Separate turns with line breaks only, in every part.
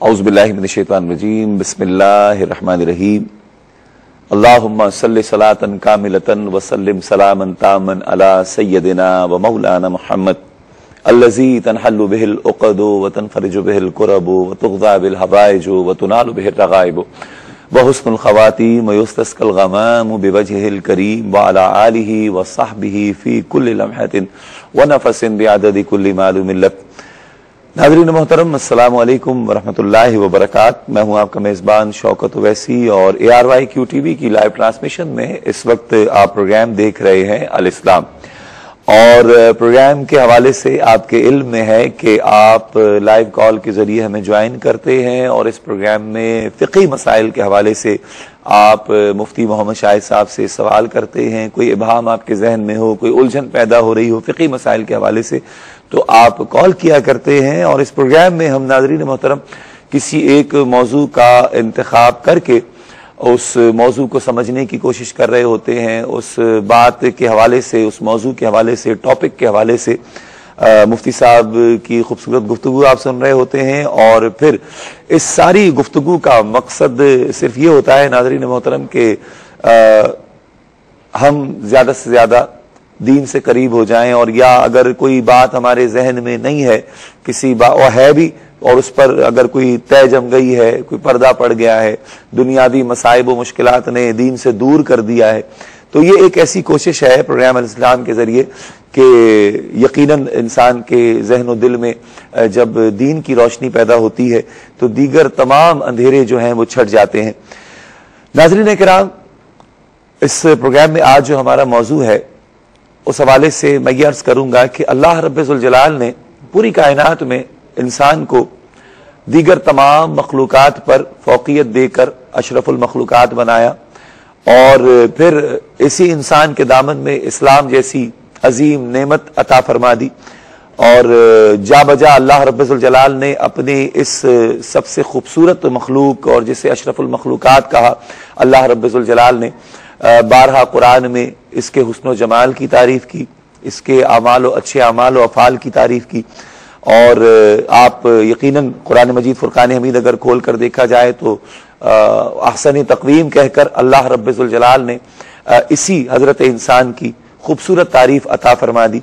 اعوذ باللہ من الشیطان الرجیم بسم اللہ الرحمن الرحیم اللہم صلی صلاۃ کاملۃ وسلم سلاما تاما علی سیدنا و مولانا محمد الذی تنحل به العقد وتنفرج به الکرب وتقضى به الحوائج وتنال به الرغائب وحسن الخواتیم ويستسقى الغمام بوجهه الکریم وعلى آلہ وصحبہ فی کل لمحۃ ونفس بعدد کل معلوم لک۔ ناظرین محترم، السلام علیکم ورحمۃ اللہ وبرکاتہ۔ میں ہوں آپ کا میزبان شوکت اویسی اور ARYQTV کی لائیو ٹرانسمیشن میں اس وقت آپ پروگرام دیکھ رہے ہیں الاسلام، اور پروگرام کے حوالے سے آپ کے علم میں ہے کہ آپ لائیو کال کے ذریعے ہمیں جوائن کرتے ہیں اور اس پروگرام میں فقہی مسائل کے حوالے سے آپ مفتی محمد شاہد صاحب سے سوال کرتے ہیں۔ کوئی ابہام آپ کے ذہن میں ہو، کوئی الجھن پیدا ہو رہی ہو فقہی مسائل کے حوالے سے، تو آپ کال کیا کرتے ہیں، اور اس پروگرام میں ہم ناظرین محترم کسی ایک موضوع کا انتخاب کر کے اس موضوع کو سمجھنے کی کوشش کر رہے ہوتے ہیں۔ اس بات کے حوالے سے، اس موضوع کے حوالے سے، ٹاپک کے حوالے سے مفتی صاحب کی خوبصورت گفتگو آپ سن رہے ہوتے ہیں، اور پھر اس ساری گفتگو کا مقصد صرف یہ ہوتا ہے ناظرین محترم کہ ہم زیادہ سے زیادہ دین سے قریب ہو جائیں، اور یا اگر کوئی بات ہمارے ذہن میں نہیں ہے کسی اور ہے بھی، اور اس پر اگر کوئی طے جم گئی ہے، کوئی پردہ پڑ گیا ہے، دنیاوی مصائب و مشکلات نے دین سے دور کر دیا ہے، تو یہ ایک ایسی کوشش ہے پروگرام الاسلام کے ذریعے کہ یقیناً انسان کے ذہن و دل میں جب دین کی روشنی پیدا ہوتی ہے تو دیگر تمام اندھیرے جو ہیں وہ چھٹ جاتے ہیں۔ ناظرین کرام، اس پروگرام میں آج جو ہمارا موضوع ہے اس حوالے سے میں یہ عرض کروں گا کہ اللہ رب ذوالجلال نے پوری کائنات میں انسان کو دیگر تمام مخلوقات پر فوقیت دے کر اشرف المخلوقات بنایا، اور پھر اسی انسان کے دامن میں اسلام جیسی عظیم نعمت عطا فرما دی، اور جا بجا اللہ رب ذوالجلال نے اپنے اس سب سے خوبصورت مخلوق اور جسے اشرف المخلوقات کہا اللہ رب ذوالجلال نے بارہا قرآن میں اس کے حسن و جمال کی تعریف کی، اس کے اعمال و اچھے اعمال و افعال کی تعریف کی، اور آپ یقیناً قرآن مجید فرقان حمید اگر کھول کر دیکھا جائے تو احسن تقویم کہہ کر اللہ رب ذوالجلال نے اسی حضرت انسان کی خوبصورت تعریف عطا فرما دی۔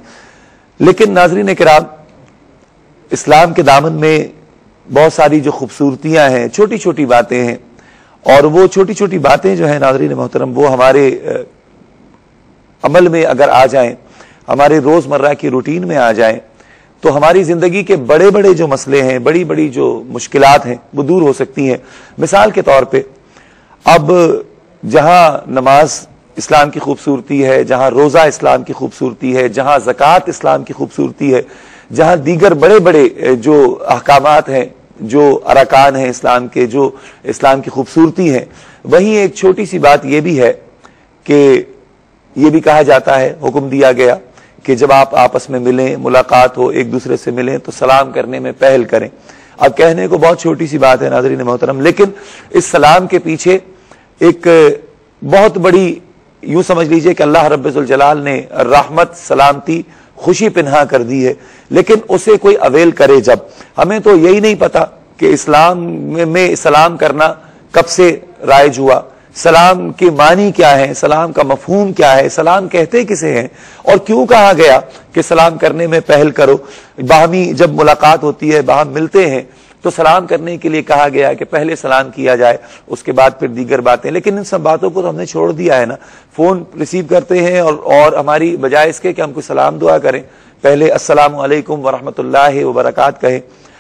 لیکن ناظرین کرام، اسلام کے دامن میں بہت ساری جو خوبصورتیاں ہیں، چھوٹی چھوٹی باتیں ہیں، اور وہ چھوٹی چھوٹی باتیں جو ہیں ناظرین محترم وہ ہمارے عمل میں اگر آ جائیں، ہمارے روزمرہ کی روٹین میں آ جائیں، تو ہماری زندگی کے بڑے بڑے جو مسئلے ہیں، بڑی بڑی جو مشکلات ہیں وہ دور ہو سکتی ہیں۔ مثال کے طور پہ اب جہاں نماز اسلام کی خوبصورتی ہے، جہاں روزہ اسلام کی خوبصورتی ہے، جہاں زکوٰۃ اسلام کی خوبصورتی ہے، جہاں دیگر بڑے بڑے جو احکامات ہیں، جو ارکان ہیں اسلام کے، جو اسلام کی خوبصورتی ہیں، وہیں ایک چھوٹی سی بات یہ بھی ہے کہ یہ بھی کہا جاتا ہے، حکم دیا گیا کہ جب آپ آپس میں ملیں، ملاقات ہو، ایک دوسرے سے ملیں تو سلام کرنے میں پہل کریں۔ اب کہنے کو بہت چھوٹی سی بات ہے ناظرین محترم، لیکن اس سلام کے پیچھے ایک بہت بڑی، یوں سمجھ لیجئے کہ اللہ رب ذوالجلال نے رحمت، سلامتی، خوشی پنہا کر دی ہے، لیکن اسے کوئی اویل کرے جب۔ ہمیں تو یہی نہیں پتا کہ اسلام میں سلام کرنا کب سے رائج ہوا، سلام کے معنی کیا ہے، سلام کا مفہوم کیا ہے، سلام کہتے کسے ہیں، اور کیوں کہا گیا کہ سلام کرنے میں پہل کرو۔ باہمی جب ملاقات ہوتی ہے، باہم ملتے ہیں تو سلام کرنے کے لیے کہا گیا کہ پہلے سلام کیا جائے، اس کے بعد پھر دیگر باتیں۔ لیکن ان سب باتوں کو تو ہم نے چھوڑ دیا ہے نا، فون ریسیو کرتے ہیں اور ہماری بجائے اس کے کہ ہم کوئی سلام دعا کریں، پہلے السلام علیکم ورحمۃ اللہ وبرکاتہ کہیں۔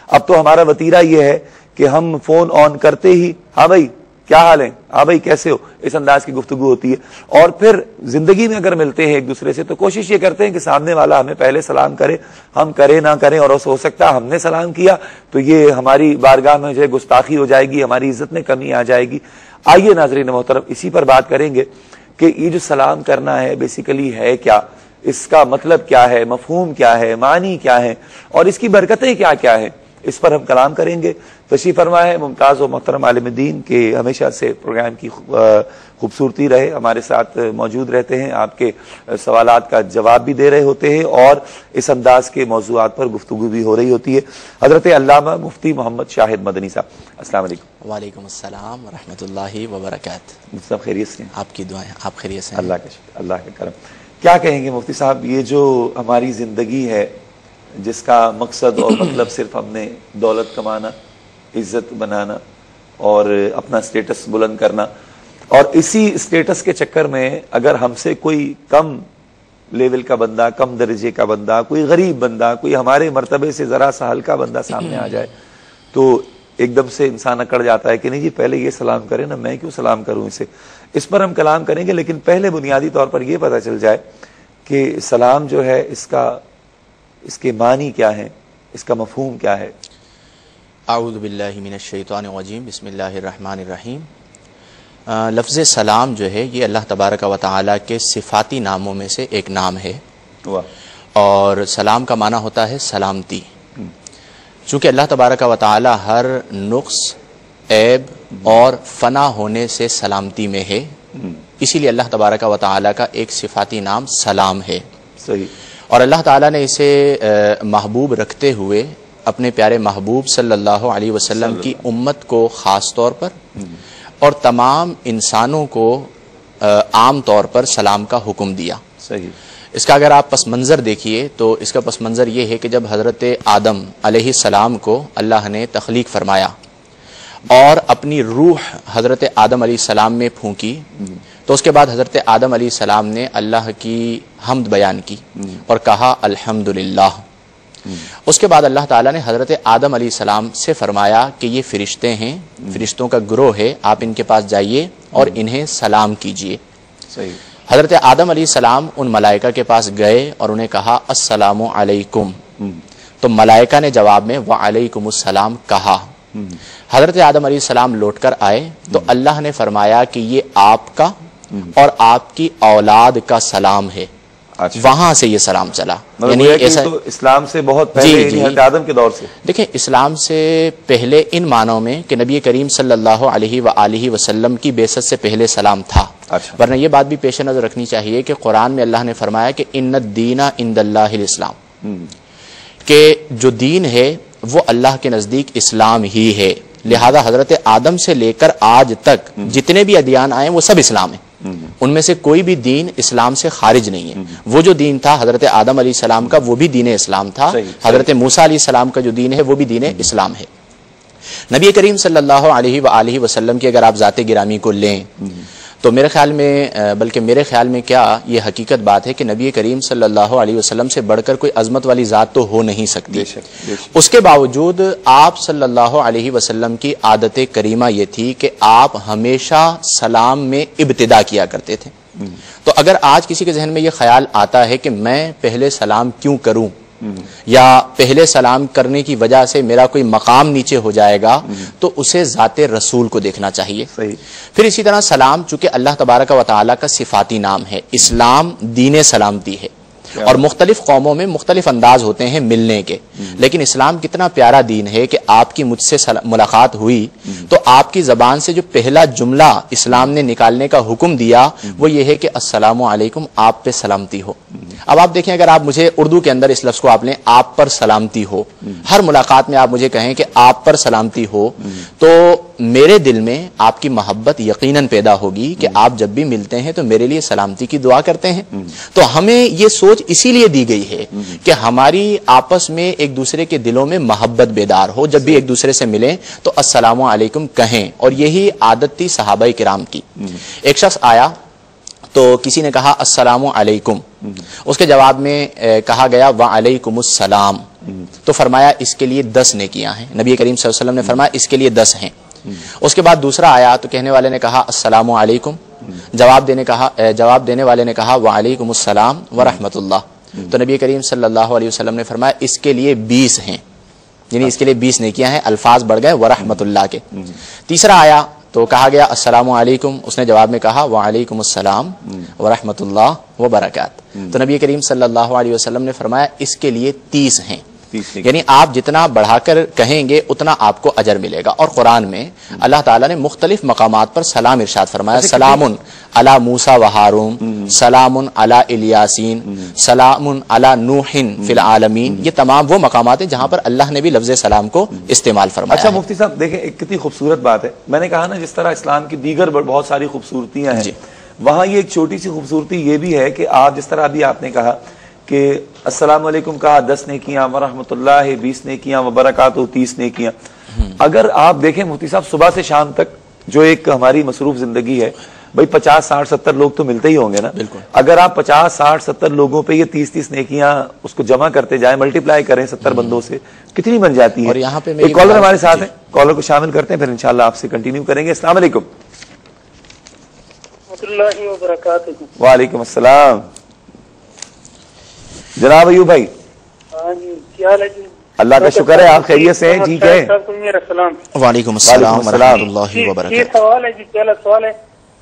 اب تو ہمارا وتیرہ یہ ہے کہ ہم فون آن کرتے ہی ہاں بھائی کیا حال ہے، ہاں بھائی کیسے ہو، اس انداز کی گفتگو ہوتی ہے، اور پھر زندگی میں اگر ملتے ہیں ایک دوسرے سے تو کوشش یہ کرتے ہیں کہ سامنے والا ہمیں پہلے سلام کرے، ہم کریں نہ کریں، اور ہو سکتا ہے ہم نے سلام کیا تو یہ ہماری بارگاہ میں جو ہے گستاخی ہو جائے گی، ہماری عزت میں کمی آ جائے گی۔ آئیے ناظرین محترم اسی پر بات کریں گے کہ یہ جو سلام کرنا ہے بیسیکلی ہے کیا، اس کا مطلب کیا ہے، مفہوم کیا ہے، معنی کیا ہے، اور اس کی برکتیں کیا کیا ہیں۔ اس پر ہم کلام کریں گے. تشریف فرما ہے ممتاز و محترم عالم دین کے ہمیشہ سے پروگرام کی خوبصورتی رہے ہمارے ساتھ موجود رہتے ہیں, آپ کے سوالات کا جواب بھی دے رہے ہوتے ہیں اور اس انداز کے موضوعات پر گفتگو بھی ہو رہی ہوتی ہے. حضرت علامہ مفتی محمد شاہد مدنی صاحب, السلام علیکم.
وعلیکم السلام ورحمۃ اللہ وبرکاتہ.
سب خیریت سے ہیں؟
آپ کی دعائیں, آپ خیریت سے ہیں؟
اللہ کا شکر, اللہ کا کرم. کیا کہیں گے مفتی صاحب, یہ جو ہماری زندگی ہے جس کا مقصد اور مطلب صرف ہم نے دولت کمانا, عزت بنانا اور اپنا سٹیٹس بلند کرنا, اور اسی سٹیٹس کے چکر میں اگر ہم سے کوئی کم لیول کا بندہ, کم درجے کا بندہ, کوئی غریب بندہ, کوئی ہمارے مرتبے سے ذرا سا ہلکا بندہ سامنے آ جائے تو ایک دم سے انسان اکڑ جاتا ہے کہ نہیں جی پہلے یہ سلام کرے نا, میں کیوں سلام کروں اسے. اس پر ہم کلام کریں گے, لیکن پہلے بنیادی طور پر یہ پتہ چل جائے کہ سلام جو ہے اس کے معنی کیا ہیں, اس کا مفہوم کیا ہے.
اعوذ باللہ من الشیطان الرجیم, بسم اللہ الرحمن الرحیم. لفظ سلام جو ہے یہ اللہ تبارک و تعالیٰ کے صفاتی ناموں میں سے ایک نام ہے. اور سلام کا معنی ہوتا ہے سلامتی. چونکہ اللہ تبارک و تعالیٰ ہر نقص, عیب اور فنا ہونے سے سلامتی میں ہے, اسی لیے اللہ تبارک و تعالیٰ کا ایک صفاتی نام سلام ہے.
صحیح.
اور اللہ تعالیٰ نے اسے محبوب رکھتے ہوئے اپنے پیارے محبوب صلی اللہ علیہ وسلم کی امت کو خاص طور پر اور تمام انسانوں کو عام طور پر سلام کا حکم دیا.
صحیح.
اس کا اگر آپ پس منظر دیکھیے تو اس کا پس منظر یہ ہے کہ جب حضرت آدم علیہ السلام کو اللہ نے تخلیق فرمایا اور اپنی روح حضرت آدم علیہ السلام میں پھونکی, تو اس کے بعد حضرت آدم علیہ السلام نے اللہ کی حمد بیان کی اور کہا الحمدللہ. اس کے بعد اللہ تعالیٰ نے حضرت آدم علیہ السلام سے فرمایا کہ یہ فرشتے ہیں, فرشتوں کا گروہ ہے, آپ ان کے پاس جائیے اور انہیں سلام کیجئے.
صحیح.
حضرت آدم علیہ السلام ان ملائکہ کے پاس گئے اور انہیں کہا السلام علیکم, تو ملائکہ نے جواب میں وعلیکم السلام کہا. حضرت آدم علیہ السلام لوٹ کر آئے تو اللہ نے فرمایا کہ یہ آپ کا اور آپ کی اولاد کا سلام ہے. وہاں سے یہ سلام چلا.
یعنی ایسا تو اسلام سے بہت پہلے, حضرت آدم کے دور سے.
دیکھیں اسلام سے پہلے ان معنوں میں کہ نبی کریم صلی اللہ علیہ وآلہ وسلم کی بعثت سے پہلے سلام تھا. ورنہ یہ بات بھی پیش نظر رکھنی چاہیے کہ قرآن میں اللہ نے فرمایا کہ ان الدین عند اللہ الاسلام, کہ جو دین ہے وہ اللہ کے نزدیک اسلام ہی ہے. لہذا حضرت آدم سے لے کر آج تک جتنے بھی ادیان آئے وہ سب اسلام ہیں, ان میں سے کوئی بھی دین اسلام سے خارج نہیں ہے. وہ جو دین تھا حضرت آدم علیہ السلام کا وہ بھی دین اسلام تھا, حضرت موسیٰ علیہ السلام کا جو دین ہے وہ بھی دین اسلام ہے. نبی کریم صلی اللہ علیہ وآلہ وسلم کی اگر آپ ذات گرامی کو لیں تو میرے خیال میں, بلکہ میرے خیال میں کیا یہ حقیقت بات ہے کہ نبی کریم صلی اللہ علیہ وسلم سے بڑھ کر کوئی عظمت والی ذات تو ہو نہیں سکتی. اس کے باوجود آپ صلی اللہ علیہ وسلم کی عادت کریمہ یہ تھی کہ آپ ہمیشہ سلام میں ابتدا کیا کرتے تھے. تو اگر آج کسی کے ذہن میں یہ خیال آتا ہے کہ میں پہلے سلام کیوں کروں, یا پہلے سلام کرنے کی وجہ سے میرا کوئی مقام نیچے ہو جائے گا, تو اسے ذات رسول کو دیکھنا چاہیے. پھر اسی طرح سلام چونکہ اللہ تبارک و تعالیٰ کا صفاتی نام ہے, اسلام دین سلامتی ہے, اور مختلف قوموں میں مختلف انداز ہوتے ہیں ملنے کے, لیکن اسلام کتنا پیارا دین ہے کہ آپ کی مجھ سے ملاقات ہوئی تو آپ کی زبان سے جو پہلا جملہ اسلام نے نکالنے کا حکم دیا وہ یہ ہے کہ السلام علیکم, آپ پہ سلامتی ہو. اب آپ دیکھیں اگر آپ مجھے اردو کے اندر اس لفظ کو آپ لیں, آپ پر سلامتی ہو, ہر ملاقات میں آپ مجھے کہیں کہ آپ پر سلامتی ہو, تو میرے دل میں آپ کی محبت یقیناً پیدا ہوگی کہ آپ جب بھی ملتے ہیں تو میرے لیے سلامتی کی دعا کرتے ہیں. تو ہمیں یہ سوچ اسی لیے دی گئی ہے کہ ہماری آپس میں ایک دوسرے کے دلوں میں محبت بیدار ہو, جب بھی ایک دوسرے سے ملیں تو السلام علیکم کہیں. اور یہی عادت تھی صحابہ کرام کی. ایک شخص آیا تو کسی نے کہا السلام علیکم, اس کے جواب میں کہا گیا وعلیکم السلام, تو فرمایا اس کے لیے 10 نیکیاں ہیں. نبی کریم صلی اللہ علیہ وسلم نے فرمایا اس کے لیے 10 ہیں. اس کے بعد دوسرا آیا تو کہنے والے نے کہا السلام علیکم, جواب دینے والے نے کہا وعلیکم السلام ورحمۃ اللہ, تو نبی کریم صلی اللہ علیہ وسلم نے فرمایا اس کے لیے 20 ہیں, یعنی اس کے لیے 20 نیکیاں ہیں, الفاظ بڑھ گئے ورحمۃ اللہ کے. تیسرا آیا تو کہا گیا السلام علیکم, اس نے جواب میں کہا وعلیکم السلام ورحمۃ اللہ وبرکاتہ, تو نبی کریم صلی اللہ علیہ وسلم نے فرمایا اس کے لیے 30 ہیں. یعنی آپ جتنا بڑھا کر کہیں گے اتنا آپ کو اجر ملے گا. اور قرآن میں اللہ تعالیٰ نے مختلف مقامات پر سلام ارشاد فرمایا. سلام علی موسیٰ و ہارون، سلام علی الیاسین، سلام علی نوح فی العالمین. یہ تمام وہ مقامات ہیں جہاں پر اللہ نے بھی لفظ سلام کو استعمال فرمایا.
اچھا مفتی صاحب دیکھیں، ایک کتنی خوبصورت بات ہے. میں نے کہا نا جس طرح اسلام کی دیگر بہت ساری خوبصورتیاں ہیں، وہاں یہ ایک چھوٹی سی خوبصورتی یہ بھی ہے کہ آپ جس طرح ابھی آپ نے کہا کہ السلام علیکم کہا 10 نیکیاں، ورحمۃ اللہ 20 نیکیاں، وبرکاتہ 30 نیکیاں. اگر آپ دیکھیں مفتی صاحب، صبح سے شام تک جو ایک ہماری مصروف زندگی ہے، بھائی 50 60 70 لوگ تو ملتے ہی ہوں گے نا. اگر آپ 50 60 70 لوگوں پہ یہ 30 نیکیاں اس کو جمع کرتے جائیں، ملٹیپلائی کریں 70 بندوں سے، کتنی بن جاتی ہے.
اور یہاں پہ
ایک کالر ہمارے ساتھ ہے، کالر کو شامل کرتے ہیں، پھر انشاءاللہ آپ سے کنٹینیو کریں گے. السلام علیکم.
اللہ وبرکاتہ.
وعلیکم السلام. جناب ایوب بھائی.
ہاں جی، کیا حال ہے جی؟
اللہ کا شکر ہے، آپ خیریت سے ہیں؟ ٹھیک ہے.
وعلیکم السلام ورحمۃ اللہ وبرکاتہ.
یہ سوال ہے جی، پہلا سوال ہے،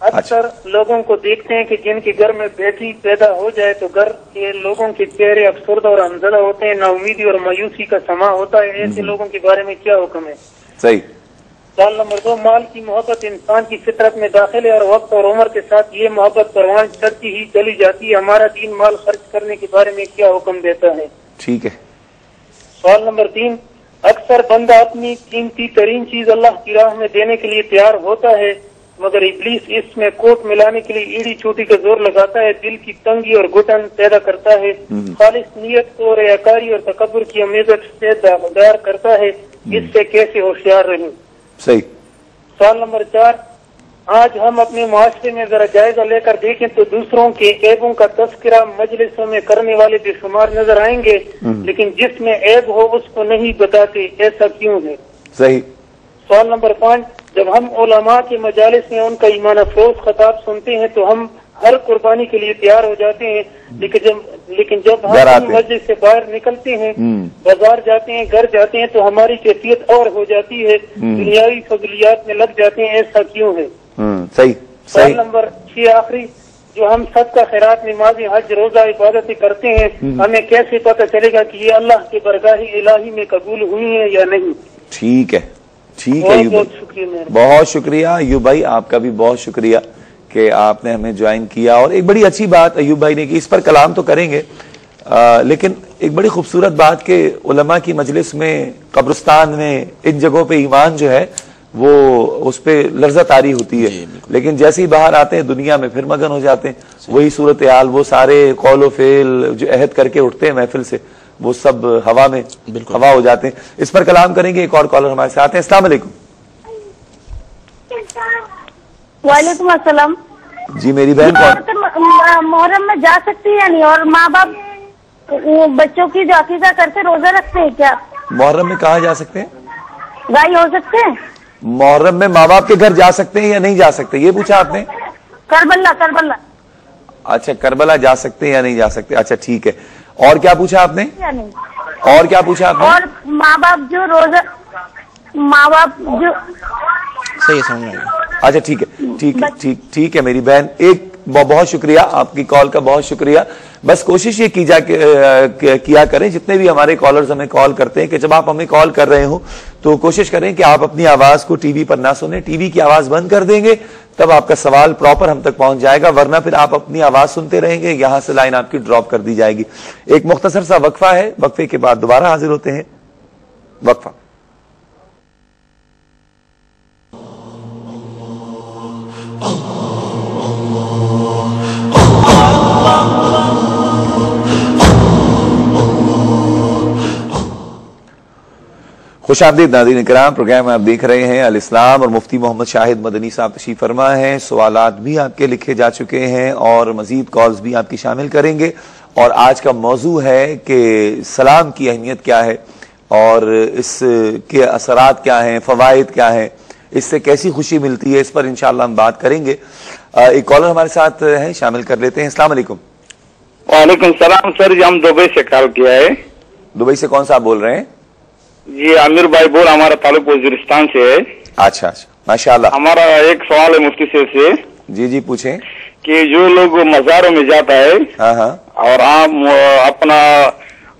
اکثر لوگوں کو دیکھتے ہیں کہ جن کے گھر میں بیٹی پیدا ہو جائے تو گھر کے لوگوں کے چہرے افسردہ اور غمزدہ ہوتے ہیں، نا امیدی اور مایوسی کا سما ہوتا ہے. ایسے لوگوں کے بارے میں کیا حکم ہے؟
صحیح.
سوال نمبر 2، مال کی محبت انسان کی فطرت میں داخل ہے اور وقت اور عمر کے ساتھ یہ محبت پروان چڑھتی ہی چلی جاتی ہے. ہمارا دین مال خرچ کرنے کے بارے میں کیا حکم دیتا ہے؟
ٹھیک ہے.
سوال نمبر 3، اکثر بندہ اپنی قیمتی ترین چیز اللہ کی راہ میں دینے کے لیے تیار ہوتا ہے، مگر ابلیس اس میں کوٹ ملانے کے لیے ایڑی چوٹی کا زور لگاتا ہے، دل کی تنگی اور گھٹن پیدا کرتا ہے، خالص نیت کو ریاکاری اور تکبر کی امیزت سے داغدار کرتا ہے. اس سے کیسے ہوشیار رہیں؟
صحیح.
سوال نمبر 4، آج ہم اپنے معاشرے میں ذرا جائزہ لے کر دیکھیں تو دوسروں کے عیبوں کا تذکرہ مجلسوں میں کرنے والے بے شمار نظر آئیں گے، لیکن جس میں عیب ہو اس کو نہیں بتاتے. ایسا کیوں ہے؟
صحیح.
سوال نمبر 5، جب ہم علماء کے مجالس میں ان کا ایمان افروز خطاب سنتے ہیں تو ہم ہر قربانی کے لیے تیار ہو جاتے ہیں، لیکن جب ہم مسجد سے باہر نکلتے ہیں، بازار جاتے ہیں، گھر جاتے ہیں تو ہماری کیفیت اور ہو جاتی ہے، دنیاوی فضولیات میں لگ جاتے ہیں. ایسا کیوں ہے؟
صحیح.
سوال نمبر 6 آخری، جو ہم صدقہ خیرات، نماز، حج، روزہ، عبادتیں کرتے ہیں، ہمیں کیسے پتہ چلے گا کہ یہ اللہ کے برگاہ الہی میں قبول ہوئی ہیں یا نہیں؟
ٹھیک ہے. ٹھیک ہے ایوب بھائی، بہت شکریہ. ایوب بھائی آپ کا بھی بہت شکریہ کہ آپ نے ہمیں جوائن کیا. اور ایک بڑی اچھی بات ایوب بھائی نے کی، اس پر کلام تو کریں گے، لیکن ایک بڑی خوبصورت بات کہ علماء کی مجلس میں، قبرستان میں، ان جگہوں پہ ایمان جو ہے وہ اس پہ لرزہ طاری ہوتی ہے، لیکن جیسے ہی باہر آتے ہیں دنیا میں پھر مگن ہو جاتے ہیں. وہی صورتحال، وہ سارے قول و فعل جو عہد کر کے اٹھتے ہیں محفل سے، وہ سب ہوا میں ہوا ہو جاتے ہیں. اس پر کلام کریں گے. ایک اور کالر ہمارے ساتھ ہیں. السلام علیکم.
وعلیکم السلام.
جی میری بہن کون؟
محرم میں جا سکتی ہے یا نہیں؟ اور ماں باپ بچوں کی جو عقیقہ کرتے روزہ رکھتے ہیں کیا؟
محرم میں کہاں جا سکتے ہیں؟
گائی ہو سکتے ہیں؟
محرم میں ماں باپ کے گھر جا سکتے ہیں یا نہیں جا سکتے، یہ پوچھا آپ نے؟
کربلا.
اچھا کربلا جا سکتے ہیں یا نہیں جا سکتے. اچھا ٹھیک ہے. اور کیا پوچھا آپ نے؟ اور کیا پوچھا آپ نے؟
اور ماں باپ جو
صحیح سمجھ میں. اچھا ٹھیک ہے. ٹھیک ہے میری بہن. ایک بہت شکریہ آپ کی کال کا، بہت شکریہ. بس کوشش یہ کیا کریں، جتنے بھی ہمارے کالرز ہمیں کال کرتے ہیں، کہ جب آپ ہمیں کال کر رہے ہوں تو کوشش کریں کہ آپ اپنی آواز کو ٹی وی پر نہ سنیں. ٹی وی کی آواز بند کر دیں گے تب آپ کا سوال پراپر ہم تک پہنچ جائے گا، ورنہ پھر آپ اپنی آواز سنتے رہیں گے، یہاں سے لائن آپ کی ڈراپ کر دی جائے گی. ایک مختصر سا وقفہ ہے، وقفے کے بعد دوبارہ حاضر ہوتے ہیں. وقفہ. خوش آمدید ناظرین کرام. پروگرام آپ دیکھ رہے ہیں الاسلام، اور مفتی محمد شاہد مدنی صاحب تشریف فرما ہیں. سوالات بھی آپ کے لکھے جا چکے ہیں اور مزید کالز بھی آپ کی شامل کریں گے. اور آج کا موضوع ہے کہ سلام کی اہمیت کیا ہے اور اس کے اثرات کیا ہیں، فوائد کیا ہیں، اس سے کیسی خوشی ملتی ہے، اس پر انشاءاللہ ہم بات کریں گے. ایک کالر ہمارے ساتھ ہے، شامل کر لیتے ہیں. السلام علیکم.
وعلیکم السلام سر جی، ہم دبئی سے کال کیا ہے.
دبئی سے کون صاحب بول رہے ہیں؟
جی عامر بھائی بول، ہمارا تعلق وزیرستان سے ہے.
اچھا ماشاءاللہ.
ہمارا ایک سوال ہے مفتی صاحب سے.
جی پوچھیں.
کہ جو لوگ مزاروں میں جاتا ہے اور آپ اپنا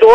2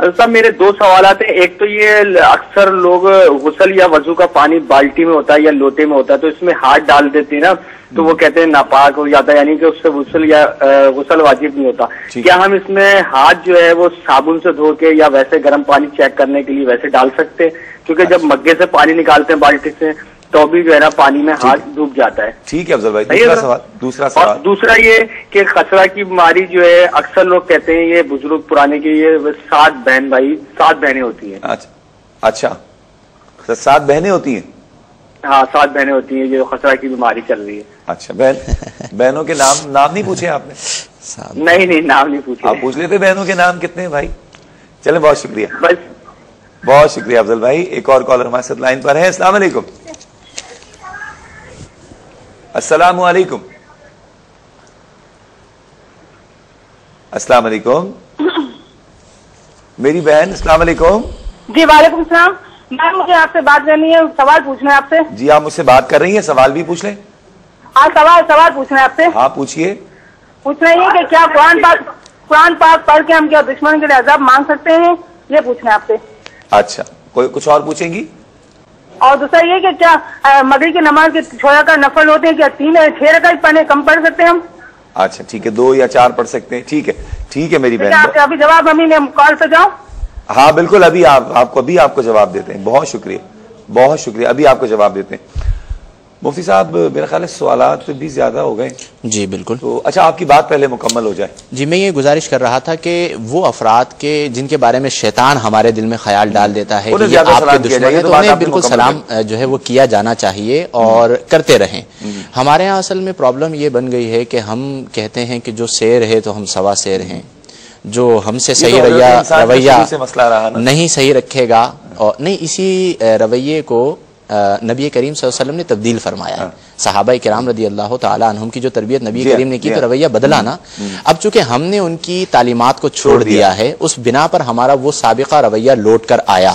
صاحب میرے دو سوالات ہیں. ایک تو یہ اکثر لوگ غسل یا وضو کا پانی بالٹی میں ہوتا ہے یا لوٹے میں ہوتا ہے تو اس میں ہاتھ ڈال دیتے ہیں نا تو وہ کہتے ہیں ناپاک ہو جاتا ہے, یعنی کہ اس سے غسل واجب نہیں ہوتا. کیا ہم اس میں ہاتھ جو ہے وہ صابن سے دھو کے یا ویسے گرم پانی چیک کرنے کے لیے ویسے ڈال سکتے ہیں؟ کیونکہ جب مگے سے پانی نکالتے ہیں بالٹی سے تو بھی جو ہے نا پانی میں ہاتھ ڈوب جاتا ہے.
ٹھیک ہے افضل بھائی, دوسرا
اور
سوال.
دوسرا یہ کہ خسرہ کی بیماری جو ہے اکثر لوگ کہتے ہیں یہ بزرگ پرانے کی یہ 7 بہنیں ہوتی ہیں.
اچھا 7 بہنیں ہوتی ہیں؟
ہاں 7 بہنیں ہوتی ہیں جو خسرہ کی بیماری چل رہی ہے.
اچھا بہنوں کے نام نہیں پوچھے آپ نے؟
نہیں نام نہیں پوچھے.
آپ پوچھ لیتے بہنوں کے نام کتنے ہیں بھائی. چلیں بہت شکریہ,
بس
بہت شکریہ افضل بھائی. ایک اور کالر ہمارے ساتھ لائن پر ہے. السلام علیکم. السلام علیکم. السلام علیکم میری بہن. السلام علیکم.
جی وعلیکم السلام. میم مجھے آپ سے بات کرنی ہے, سوال پوچھنا ہے آپ سے.
جی آپ مجھ سے بات کر رہی ہیں, سوال بھی پوچھ لیں.
سوال پوچھنا ہے آپ سے.
ہاں پوچھیے.
پوچھنا یہ کہ کیا قرآن پاک پڑھ کے ہم کیا دشمن کے لیے عذاب مانگ سکتے ہیں, یہ پوچھنا ہے آپ سے.
اچھا کوئی کچھ اور پوچھیں گی؟
اور دوسرا یہ کہ کیا مغرب کی نماز کے 6 رکعت نفل ہوتے ہیں, کیا 6 رکعت پڑھنے کم پڑھ سکتے ہیں ہم؟
اچھا ٹھیک ہے, 2 یا 4 پڑھ سکتے ہیں. ٹھیک ہے میری بہن.
آپ ابھی جواب ہمیں کال پہ جاؤں.
ہاں بالکل, ابھی آپ کو جواب دیتے ہیں. بہت شکریہ, ابھی آپ کو جواب دیتے ہیں. مفتی صاحب میرا خیال ہے سوالات بھی زیادہ ہو گئے.
جی بالکل.
تو اچھا آپ کی بات پہلے مکمل ہو جائے.
جی میں یہ گزارش کر رہا تھا کہ وہ افراد کے جن کے بارے میں شیطان ہمارے دل میں خیال ڈال دیتا ہے کہ یہ آپ کے دشمن ہیں, تو انہیں بالکل سلام جو ہے وہ کیا جانا چاہیے اور کرتے رہیں. ہمارے ہاں اصل میں پرابلم یہ بن گئی ہے کہ ہم کہتے ہیں کہ جو سیر ہے تو ہم سوا سیر ہیں, جو ہم سے صحیح رویہ نہیں صحیح رکھے گا, اور نہیں اسی رویے کو نبی کریم صلی اللہ علیہ وسلم نے تبدیل فرمایا ہے. صحابہ کرام رضی اللہ تعالی عنہم کی جو تربیت نبی کریم نے کی تو رویہ بدلا نا. اب چونکہ ہم نے ان کی تعلیمات کو چھوڑ دیا ہے, اس بنا پر ہمارا وہ سابقہ رویہ لوٹ کر آیا.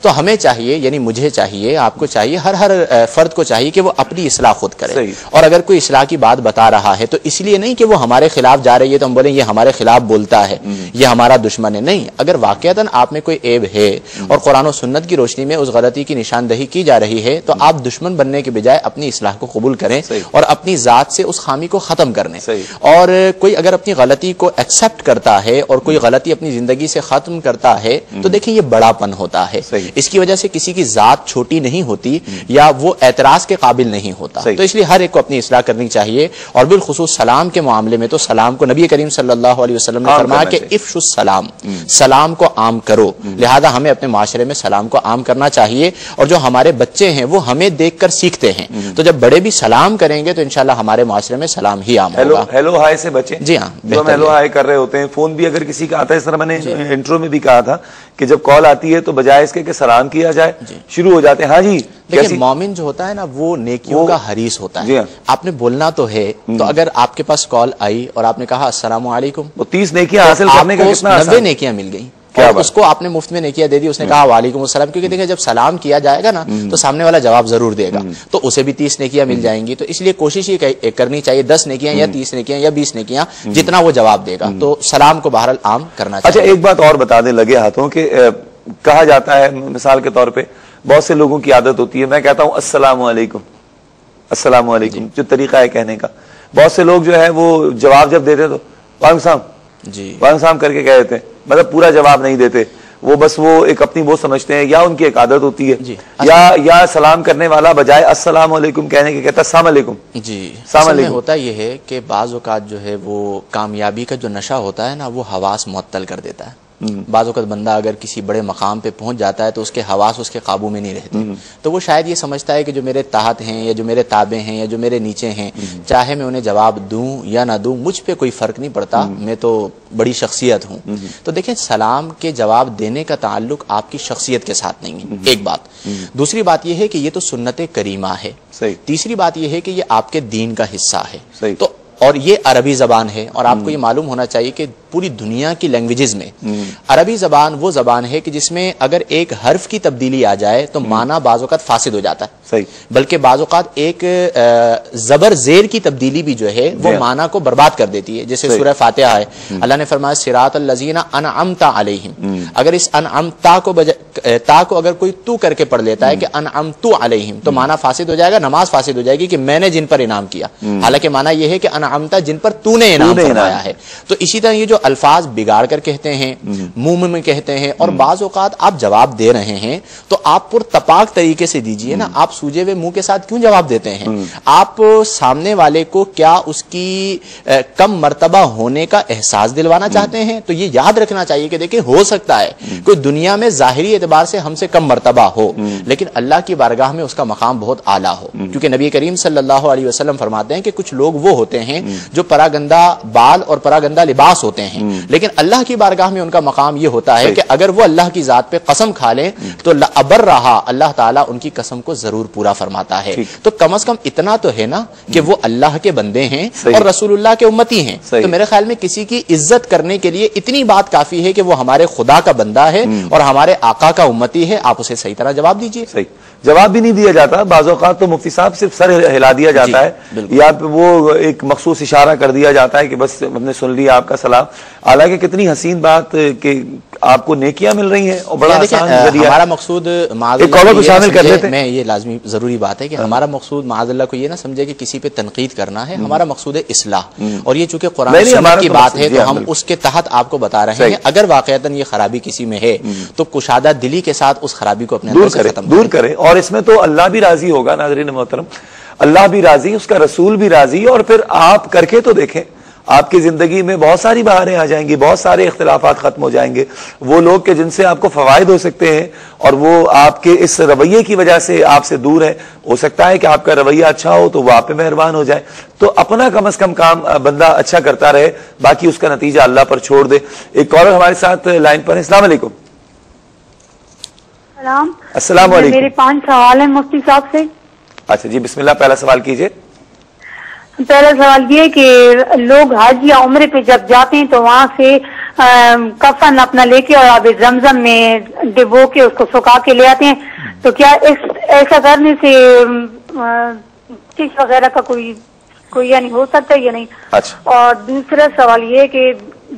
تو ہمیں چاہیے, یعنی مجھے چاہیے, آپ کو چاہیے, ہر فرد کو چاہیے کہ وہ اپنی اصلاح خود کرے. اور اگر کوئی اصلاح کی بات بتا رہا ہے تو اس لیے نہیں کہ وہ ہمارے خلاف جا رہی ہے تو ہم بولیں یہ ہمارے خلاف بولتا ہے, یہ ہمارا دشمن ہے. نہیں, اگر واقعتاً آپ میں کوئی عیب ہے اور قرآن و سنت کی روشنی میں اس غلطی کی نشاندہی کی جا رہی ہے تو آپ دشمن بننے کے بجائے اپنی اصلاح کو قبول کریں اور اپنی ذات سے اس خامی کو ختم کرنے. اور کوئی اگر اپنی غلطی کو ایکسپٹ کرتا ہے اور کوئی غلطی اپنی زندگی سے ختم کرتا ہے تو دیکھیں یہ بڑا پن ہوتا ہے. اس کی وجہ سے کسی کی ذات چھوٹی نہیں ہوتی یا وہ اعتراض کے قابل نہیں ہوتا. تو اس لیے ہر ایک کو اپنی اصلاح کرنی چاہیے. اور بالخصوص سلام کے معاملے میں تو سلام کو نبی کریم صلی اللہ علیہ وسلم نے فرمایا کہ افشوا السلام, سلام کو عام کرو. لہذا ہمیں اپنے معاشرے میں سلام کو عام کرنا چاہیے. اور جو ہمارے بچے ہیں وہ ہمیں دیکھ کر سیکھتے ہیں, تو جب بڑے بھی سلام کریں گے تو انشاءاللہ ہمارے معاشرے میں سلام ہی عام ہوگا.
ہیلو ہائے سے بچیں.
جی ہاں,
جو ہم ہیلو ہائے کر رہے ہوتے ہیں, فون بھی اگر کسی کا آتا ہے, اس طرح میں نے انٹرو میں بھی کہا تھا کہ جب کال آتی ہے تو بجائے اس کے کہ سلام کیا جائے شروع ہو جاتے ہیں ہاں جی.
دیکھیں مومن جو ہوتا ہے نا وہ نیکیوں کا حریص ہوتا ہے. آپ نے بولنا تو ہے, تو اگر آپ کے پاس کال آئی اور آپ نے کہا السلام علیکم,
وہ 30 نیکیاں حاصل کرنے کا کتنا
90 نیکیاں مل گئیں. اس کو آپ نے مفت میں نیکیاں دے دی, اس نے کہا وعلیکم السلام, کیونکہ دیکھیں جب سلام کیا جائے گا نا تو سامنے والا جواب ضرور دے گا, تو اسے بھی 30 نیکیاں مل جائیں گی. تو اس لیے کوشش یہ کرنی چاہیے 10 نیکیاں یا 30 نیکیاں یا 20 نیکیاں, جتنا وہ جواب دے گا. تو سلام کو بہرحال عام کرنا چاہیے.
اچھا ایک بات اور بتا دیں لگے ہاتھوں کہ کہا جاتا ہے مثال کے طور پہ بہت سے لوگوں کی عادت ہوتی ہے, میں کہتا ہوں السلام علیکم, السلام علیکم, جو طریقہ ہے کہنے کا. بہت سے لوگ جو ہے وہ جواب جب دیتے تو وعلیکم السلام, وعلیکم السلام کر کے کہہ دیتے ہیں, مطلب پورا جواب نہیں دیتے. وہ بس وہ ایک اپنی وہ سمجھتے ہیں, یا ان کی ایک عادت ہوتی ہے, یا سلام کرنے والا بجائے السلام علیکم کہنے کے کہتا السلام علیکم.
جی السلام علیکم. ہوتا یہ ہے کہ بعض اوقات جو ہے وہ کامیابی کا جو نشہ ہوتا ہے نا وہ حواس معطل کر دیتا ہے. بعض اوقات بندہ اگر کسی بڑے مقام پہ پہنچ جاتا ہے تو اس کے حواس اس کے قابو میں نہیں رہتے, تو وہ شاید یہ سمجھتا ہے کہ جو میرے تحت ہیں یا جو میرے تابع ہیں یا جو میرے نیچے ہیں, چاہے میں انہیں جواب دوں یا نہ دوں مجھ پہ کوئی فرق نہیں پڑتا, میں تو بڑی شخصیت ہوں. تو دیکھیں سلام کے جواب دینے کا تعلق آپ کی شخصیت کے ساتھ نہیں ہے, ایک بات. دوسری بات یہ ہے کہ یہ تو سنت کریمہ ہے. تیسری بات یہ ہے کہ یہ آپ کے دین کا حصہ ہے. تو اور یہ عربی زبان ہے، اور آپ کو یہ معلوم ہونا چاہیے کہ پوری دنیا کی لینگویجز میں عربی زبان وہ زبان ہے کہ جس میں اگر ایک حرف کی تبدیلی آ جائے تو معنی بعض اوقات فاسد ہو جاتا ہے، صحیح، بلکہ بعض اوقات ایک زبر زیر کی تبدیلی بھی جو ہے وہ معنی کو برباد کر دیتی ہے. جیسے سورہ فاتحہ ہے، اللہ نے فرمایا صراط الذین انعمت علیہم، اگر اس انعمتا کو تا کو اگر کوئی تو کر کے پڑھ لیتا ہے کہ انعمت علیہم تو معنی فاسد ہو جائے گا، نماز فاسد ہو جائے گی کہ میں نے جن پر انعام کیا، حالانکہ معنی یہ ہے کہ انعمتا جن پر تو نے انعام فرمایا ہے. تو اسی طرح یہ جو الفاظ بگاڑ کر کہتے ہیں، منہ میں کہتے ہیں، اور بعض اوقات آپ جواب دے رہے ہیں تو آپ پر تپاک طریقے سے دیجئے نا، آپ سوجے ہوئے منہ کے ساتھ کیوں جواب دیتے ہیں؟ آپ سامنے والے کو کیا اس کی کم مرتبہ ہونے کا احساس دلوانا چاہتے ہیں؟ تو یہ یاد رکھنا چاہیے کہ دیکھیں ہو سکتا ہے کوئی دنیا میں ظاہری اعتبار سے ہم سے کم مرتبہ ہو، لیکن اللہ کی بارگاہ میں اس کا مقام بہت اعلیٰ ہو، کیونکہ نبی کریم صلی اللہ علیہ وسلم فرماتے ہیں کہ کچھ لوگ وہ ہوتے ہیں جو پراگندہ بال اور پراگندہ لباس ہوتے ہیں، لیکن اللہ کی بارگاہ میں ان کا مقام یہ ہوتا ہے کہ اگر وہ اللہ کی ذات پہ قسم کھا لیں تو ابر رہا اللہ تعالیٰ ان کی قسم کو ضرور پورا فرماتا ہے. تو کم از کم اتنا تو ہے نا کہ وہ اللہ کے بندے ہیں اور رسول اللہ کے امتی ہیں. تو میرے خیال میں کسی کی عزت کرنے کے لیے اتنی بات کافی ہے کہ وہ ہمارے خدا کا بندہ ہے اور ہمارے آقا کا امتی ہے، آپ اسے صحیح طرح جواب دیجیے. صحیح
جواب بھی نہیں دیا جاتا، بعض اوقات تو مفتی صاحب صرف سر ہلا دیا جاتا ہے یا وہ ایک مخصوص اشارہ کر دیا جاتا ہے کہ بس ہم نے سن لیا آپ کا سلام. حالانکہ کتنی حسین بات کہ آپ کو نیکیاں مل رہی ہیں اور بڑا آسان ذریعہ.
ہمارا مقصود میں یہ لازمی ضروری بات ہے کہ ہمارا مقصود معاذ اللہ کو یہ نہ سمجھے کہ کسی پہ تنقید کرنا ہے، ہمارا مقصود ہے اصلاح، اور یہ چونکہ قرآن سنت کی بات ہے تو ہم اس کے تحت آپ کو بتا رہے ہیں. اگر واقعتاً یہ خرابی کسی میں ہے تو کشادہ دلی کے ساتھ اس خرابی کو اپنے اندر سے ختم
دور کرے. اور اس میں تو اللہ بھی راضی ہوگا ناظرین محترم، اللہ بھی راضی، اس کا رسول بھی راضی. اور پھر آپ کر کے تو دیکھیں، آپ کی زندگی میں بہت ساری بہاریں آ جائیں گی، بہت سارے اختلافات ختم ہو جائیں گے. وہ لوگ کہ جن سے آپ کو فوائد ہو سکتے ہیں اور وہ آپ کے اس رویے کی وجہ سے آپ سے دور ہے، ہو سکتا ہے کہ آپ کا رویہ اچھا ہو تو وہ آپ پہ مہربان ہو جائے. تو اپنا کم از کم کام بندہ اچھا کرتا رہے، باقی اس کا نتیجہ اللہ پر چھوڑ دے. ایک کالر ہمارے ساتھ لائن پر ہے. السلام علیکم. السلام علیکم.
میرے 5 سوال ہیں مفتی صاحب سے.
اچھا جی، بسم اللہ، پہلا سوال کیجئے.
پہلا سوال یہ کہ لوگ حج یا عمرے پہ جب جاتے ہیں تو وہاں سے کفن اپنا لے کے اور آب زمزم میں ڈبو کے اس کو سکھا کے لے آتے ہیں، تو کیا ایسا کرنے سے چیز وغیرہ کا کوئی یعنی ہو سکتا ہے یا نہیں؟
اچھا. اور
دوسرا سوال یہ کہ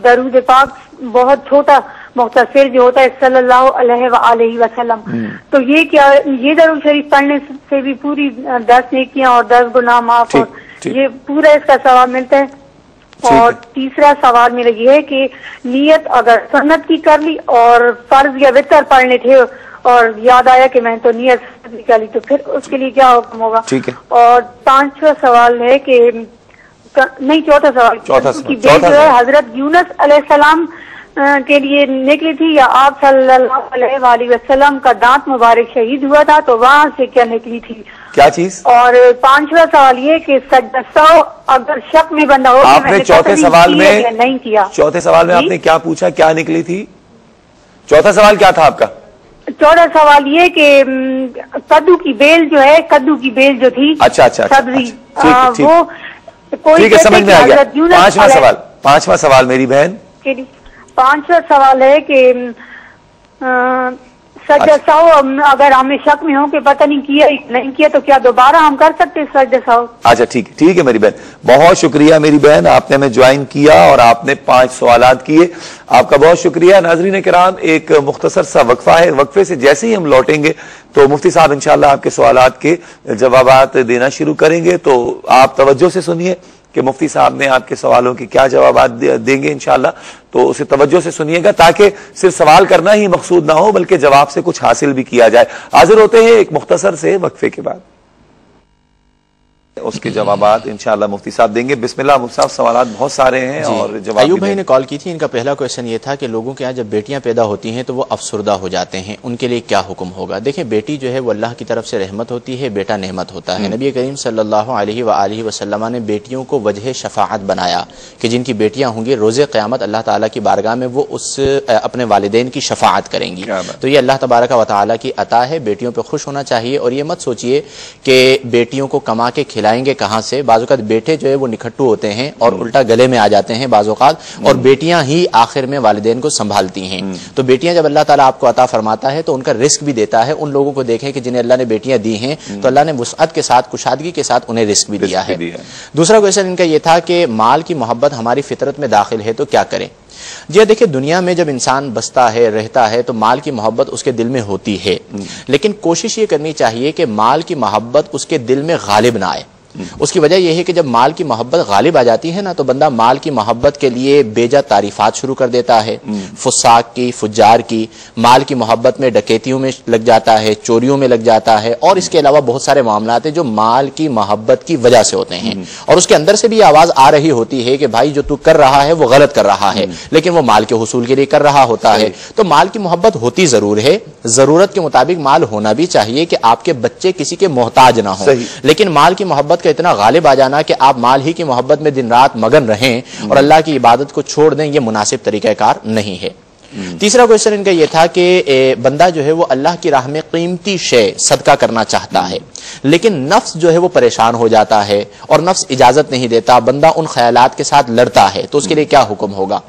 درود پاک بہت چھوٹا مختصر جو ہوتا ہے صلی اللہ علیہ وآلہ وسلم، تو یہ کیا یہ درود شریف پڑھنے سے بھی پوری 10 نیکیاں اور 10 گناہ معاف اور یہ پورا اس کا ثواب ملتا ہے؟ اور تیسرا سوال میرا یہ ہے کہ نیت اگر سنت کی کر لی اور فرض یا وتر پڑھنے تھے اور یاد آیا کہ میں تو نیت کر لی، تو پھر اس کے لیے کیا حکم ہوگا؟ اور 5واں سوال ہے کہ نہیں چوتھا سوال کی بیل جو ہے حضرت یونس علیہ السلام کے لیے نکلی تھی یا آپ صلی اللہ علیہ وآلہ وسلم کا دانت مبارک شہید ہوا تھا تو وہاں سے کیا نکلی تھی؟
کیا چیز؟
اور 5واں سوال یہ کہ سجدہ سہو اگر شک میں بندہ ہو
آپ نے چوتھے سوال میں
نہیں کیا،
چوتھے سوال میں آپ نے کیا پوچھا، کیا نکلی تھی؟ چوتھا سوال کیا تھا آپ کا؟
چوتھا سوال یہ کہ کدو کی بیل جو ہے، کدو کی بیل جو تھی سبزی، وہ
ٹھیک ہے سمجھ میں آ گیا. پانچواں سوال میری بہن.
5واں سوال ہے کہ سجدہ سہو اگر ہمیں شک میں ہو کہ پتہ نہیں کیا نہیں کیا تو کیا دوبارہ ہم کر سکتے سجدہ سہو؟
اچھا ٹھیک ہے میری بہن، بہت شکریہ میری بہن، آپ نے ہمیں جوائن کیا اور آپ نے 5 سوالات کیے، آپ کا بہت شکریہ. ناظرین کرام، ایک مختصر سا وقفہ ہے، وقفے سے جیسے ہی ہم لوٹیں گے تو مفتی صاحب انشاءاللہ آپ کے سوالات کے جوابات دینا شروع کریں گے. تو آپ توجہ سے سنیے کہ مفتی صاحب نے آپ کے سوالوں کے کیا جوابات دیں گے انشاءاللہ، تو اسے توجہ سے سنیے گا تاکہ صرف سوال کرنا ہی مقصود نہ ہو بلکہ جواب سے کچھ حاصل بھی کیا جائے. حاضر ہوتے ہیں ایک مختصر سے وقفے کے بعد، اس کے جوابات انشاءاللہ مفتی صاحب دیں گے. بسم اللہ مفتی صاحب، سوالات بہت سارے ہیں اور جواب.
ایوب بھائی نے کال کی تھی، ان کا پہلا کویشچن یہ تھا کہ لوگوں کے یہاں جب بیٹیاں پیدا ہوتی ہیں تو وہ افسردہ ہو جاتے ہیں، ان کے لیے کیا حکم ہوگا؟ دیکھیں بیٹی جو ہے وہ اللہ کی طرف سے رحمت ہوتی ہے، بیٹا نعمت ہوتا ہے. نبی کریم صلی اللہ علیہ وآلہ وسلم نے بیٹیوں کو وجہ شفاعت بنایا کہ جن کی بیٹیاں ہوں گی روز قیامت اللہ تعالیٰ کی بارگاہ میں وہ اپنے والدین کی شفاعت کریں گی. تو یہ اللہ تبارک و تعالیٰ کی عطا ہے، بیٹیوں پہ خوش ہونا چاہیے اور یہ مت سوچئے کہ بیٹیوں کو کما کے کھلا کھلائیں گے کہاں سے؟ بعض اوقات بیٹے جو ہے وہ نکھٹو ہوتے ہیں اور الٹا گلے میں آ جاتے ہیں بعض اوقات، اور بیٹیاں ہی آخر میں والدین کو سنبھالتی ہیں۔ تو بیٹیاں جب اللہ تعالیٰ آپ کو عطا فرماتا ہے تو ان کا رزق بھی دیتا ہے۔ ان لوگوں کو دیکھیں کہ جنہیں اللہ نے بیٹیاں دی ہیں تو اللہ نے وسعت کے ساتھ، کشادگی کے ساتھ انہیں رزق بھی دیا ہے۔ دوسرا کویشچن ان کا یہ تھا کہ مال کی محبت ہماری فطرت میں داخل ہے تو کیا کریں؟ جی دیکھیں، دنیا میں جب انسان بستا ہے، رہتا ہے، تو مال کی محبت اس کے دل میں ہوتی ہے، لیکن کوشش یہ کرنی چاہیے کہ مال کی محبت اس کے دل میں غالب نہ آئے۔ اس کی وجہ یہ ہے کہ جب مال کی محبت غالب آ جاتی ہے نا تو بندہ مال کی محبت کے لیے بیجا تعریفات شروع کر دیتا ہے، فساق کی، فجار کی، مال کی محبت میں ڈکیتیوں میں لگ جاتا ہے، چوریوں میں لگ جاتا ہے، اور اس کے علاوہ بہت سارے معاملات ہیں جو مال کی محبت کی وجہ سے ہوتے ہیں، اور اس کے اندر سے بھی آواز آ رہی ہوتی ہے کہ بھائی جو تو کر رہا ہے وہ غلط کر رہا ہے، لیکن وہ مال کے حصول کے لیے کر رہا ہوتا ہے۔ تو مال کی محبت ہوتی ضرور ہے، ضرورت کے مطابق مال ہونا بھی چاہیے کہ آپ کے بچے کسی کے محتاج نہ ہوں، لیکن مال کی محبت اتنا غالب آ جانا کہ آپ مال ہی کی محبت میں دن رات مگن رہیں اور اللہ کی عبادت کو چھوڑ دیں، یہ مناسب طریقہ کار نہیں ہے۔ تیسرا کویشچن ان کا یہ تھا کہ بندہ جو ہے وہ اللہ کی راہ میں قیمتی شے صدقہ کرنا چاہتا ہے، لیکن نفس جو ہے وہ پریشان ہو جاتا ہے اور نفس اجازت نہیں دیتا، بندہ ان خیالات کے ساتھ لڑتا ہے، تو اس کے لیے کیا حکم ہوگا؟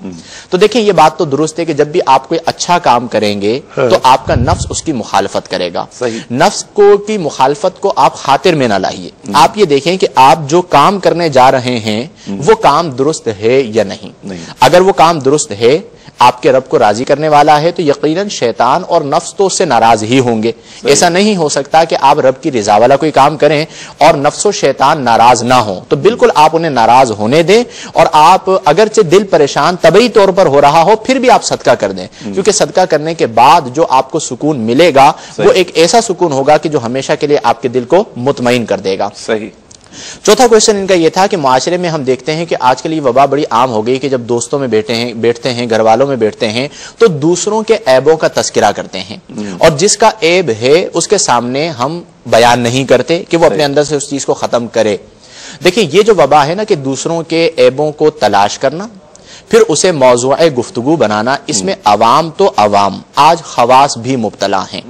تو دیکھیں یہ بات تو درست ہے کہ جب بھی آپ کوئی اچھا کام کریں گے تو آپ کا نفس اس کی مخالفت کرے گا۔ نفس کو کی مخالفت کو آپ خاطر میں نہ لائیے، آپ یہ دیکھیں کہ آپ جو کام کرنے جا رہے ہیں وہ کام درست ہے یا نہیں۔ اگر وہ کام درست ہے، آپ کے رب کو راضی کرنے والا ہے، تو یقیناً شیطان اور نفس تو اس سے ناراض ہی ہوں گے۔ ایسا نہیں ہو سکتا کہ آپ رب کی رضا والا کوئی کام کریں اور نفس و شیطان ناراض نہ ہوں، تو بالکل آپ انہیں ناراض ہونے دیں، اور آپ اگرچہ دل پریشان طبعی طور پر ہو رہا ہو پھر بھی آپ صدقہ کر دیں، کیونکہ صدقہ کرنے کے بعد جو آپ کو سکون ملے گا وہ ایک ایسا سکون ہوگا کہ جو ہمیشہ کے لیے آپ کے دل کو مطمئن کر دے گا۔
صحیح۔
چوتھا کویشچن ان کا یہ تھا کہ معاشرے میں ہم دیکھتے ہیں کہ آج کل یہ وبا بڑی عام ہو گئی کہ جب دوستوں میں بیٹھتے ہیں، گھر والوں میں بیٹھتے ہیں تو دوسروں کے عیبوں کا تذکرہ کرتے ہیں، اور جس کا عیب ہے اس کے سامنے ہم بیان نہیں کرتے کہ وہ اپنے اندر سے اس چیز کو ختم کرے۔ دیکھیں یہ جو وبا ہے نا کہ دوسروں کے عیبوں کو تلاش کرنا پھر اسے موضوع گفتگو بنانا، اس میں عوام تو عوام، آج خواص بھی مبتلا ہیں۔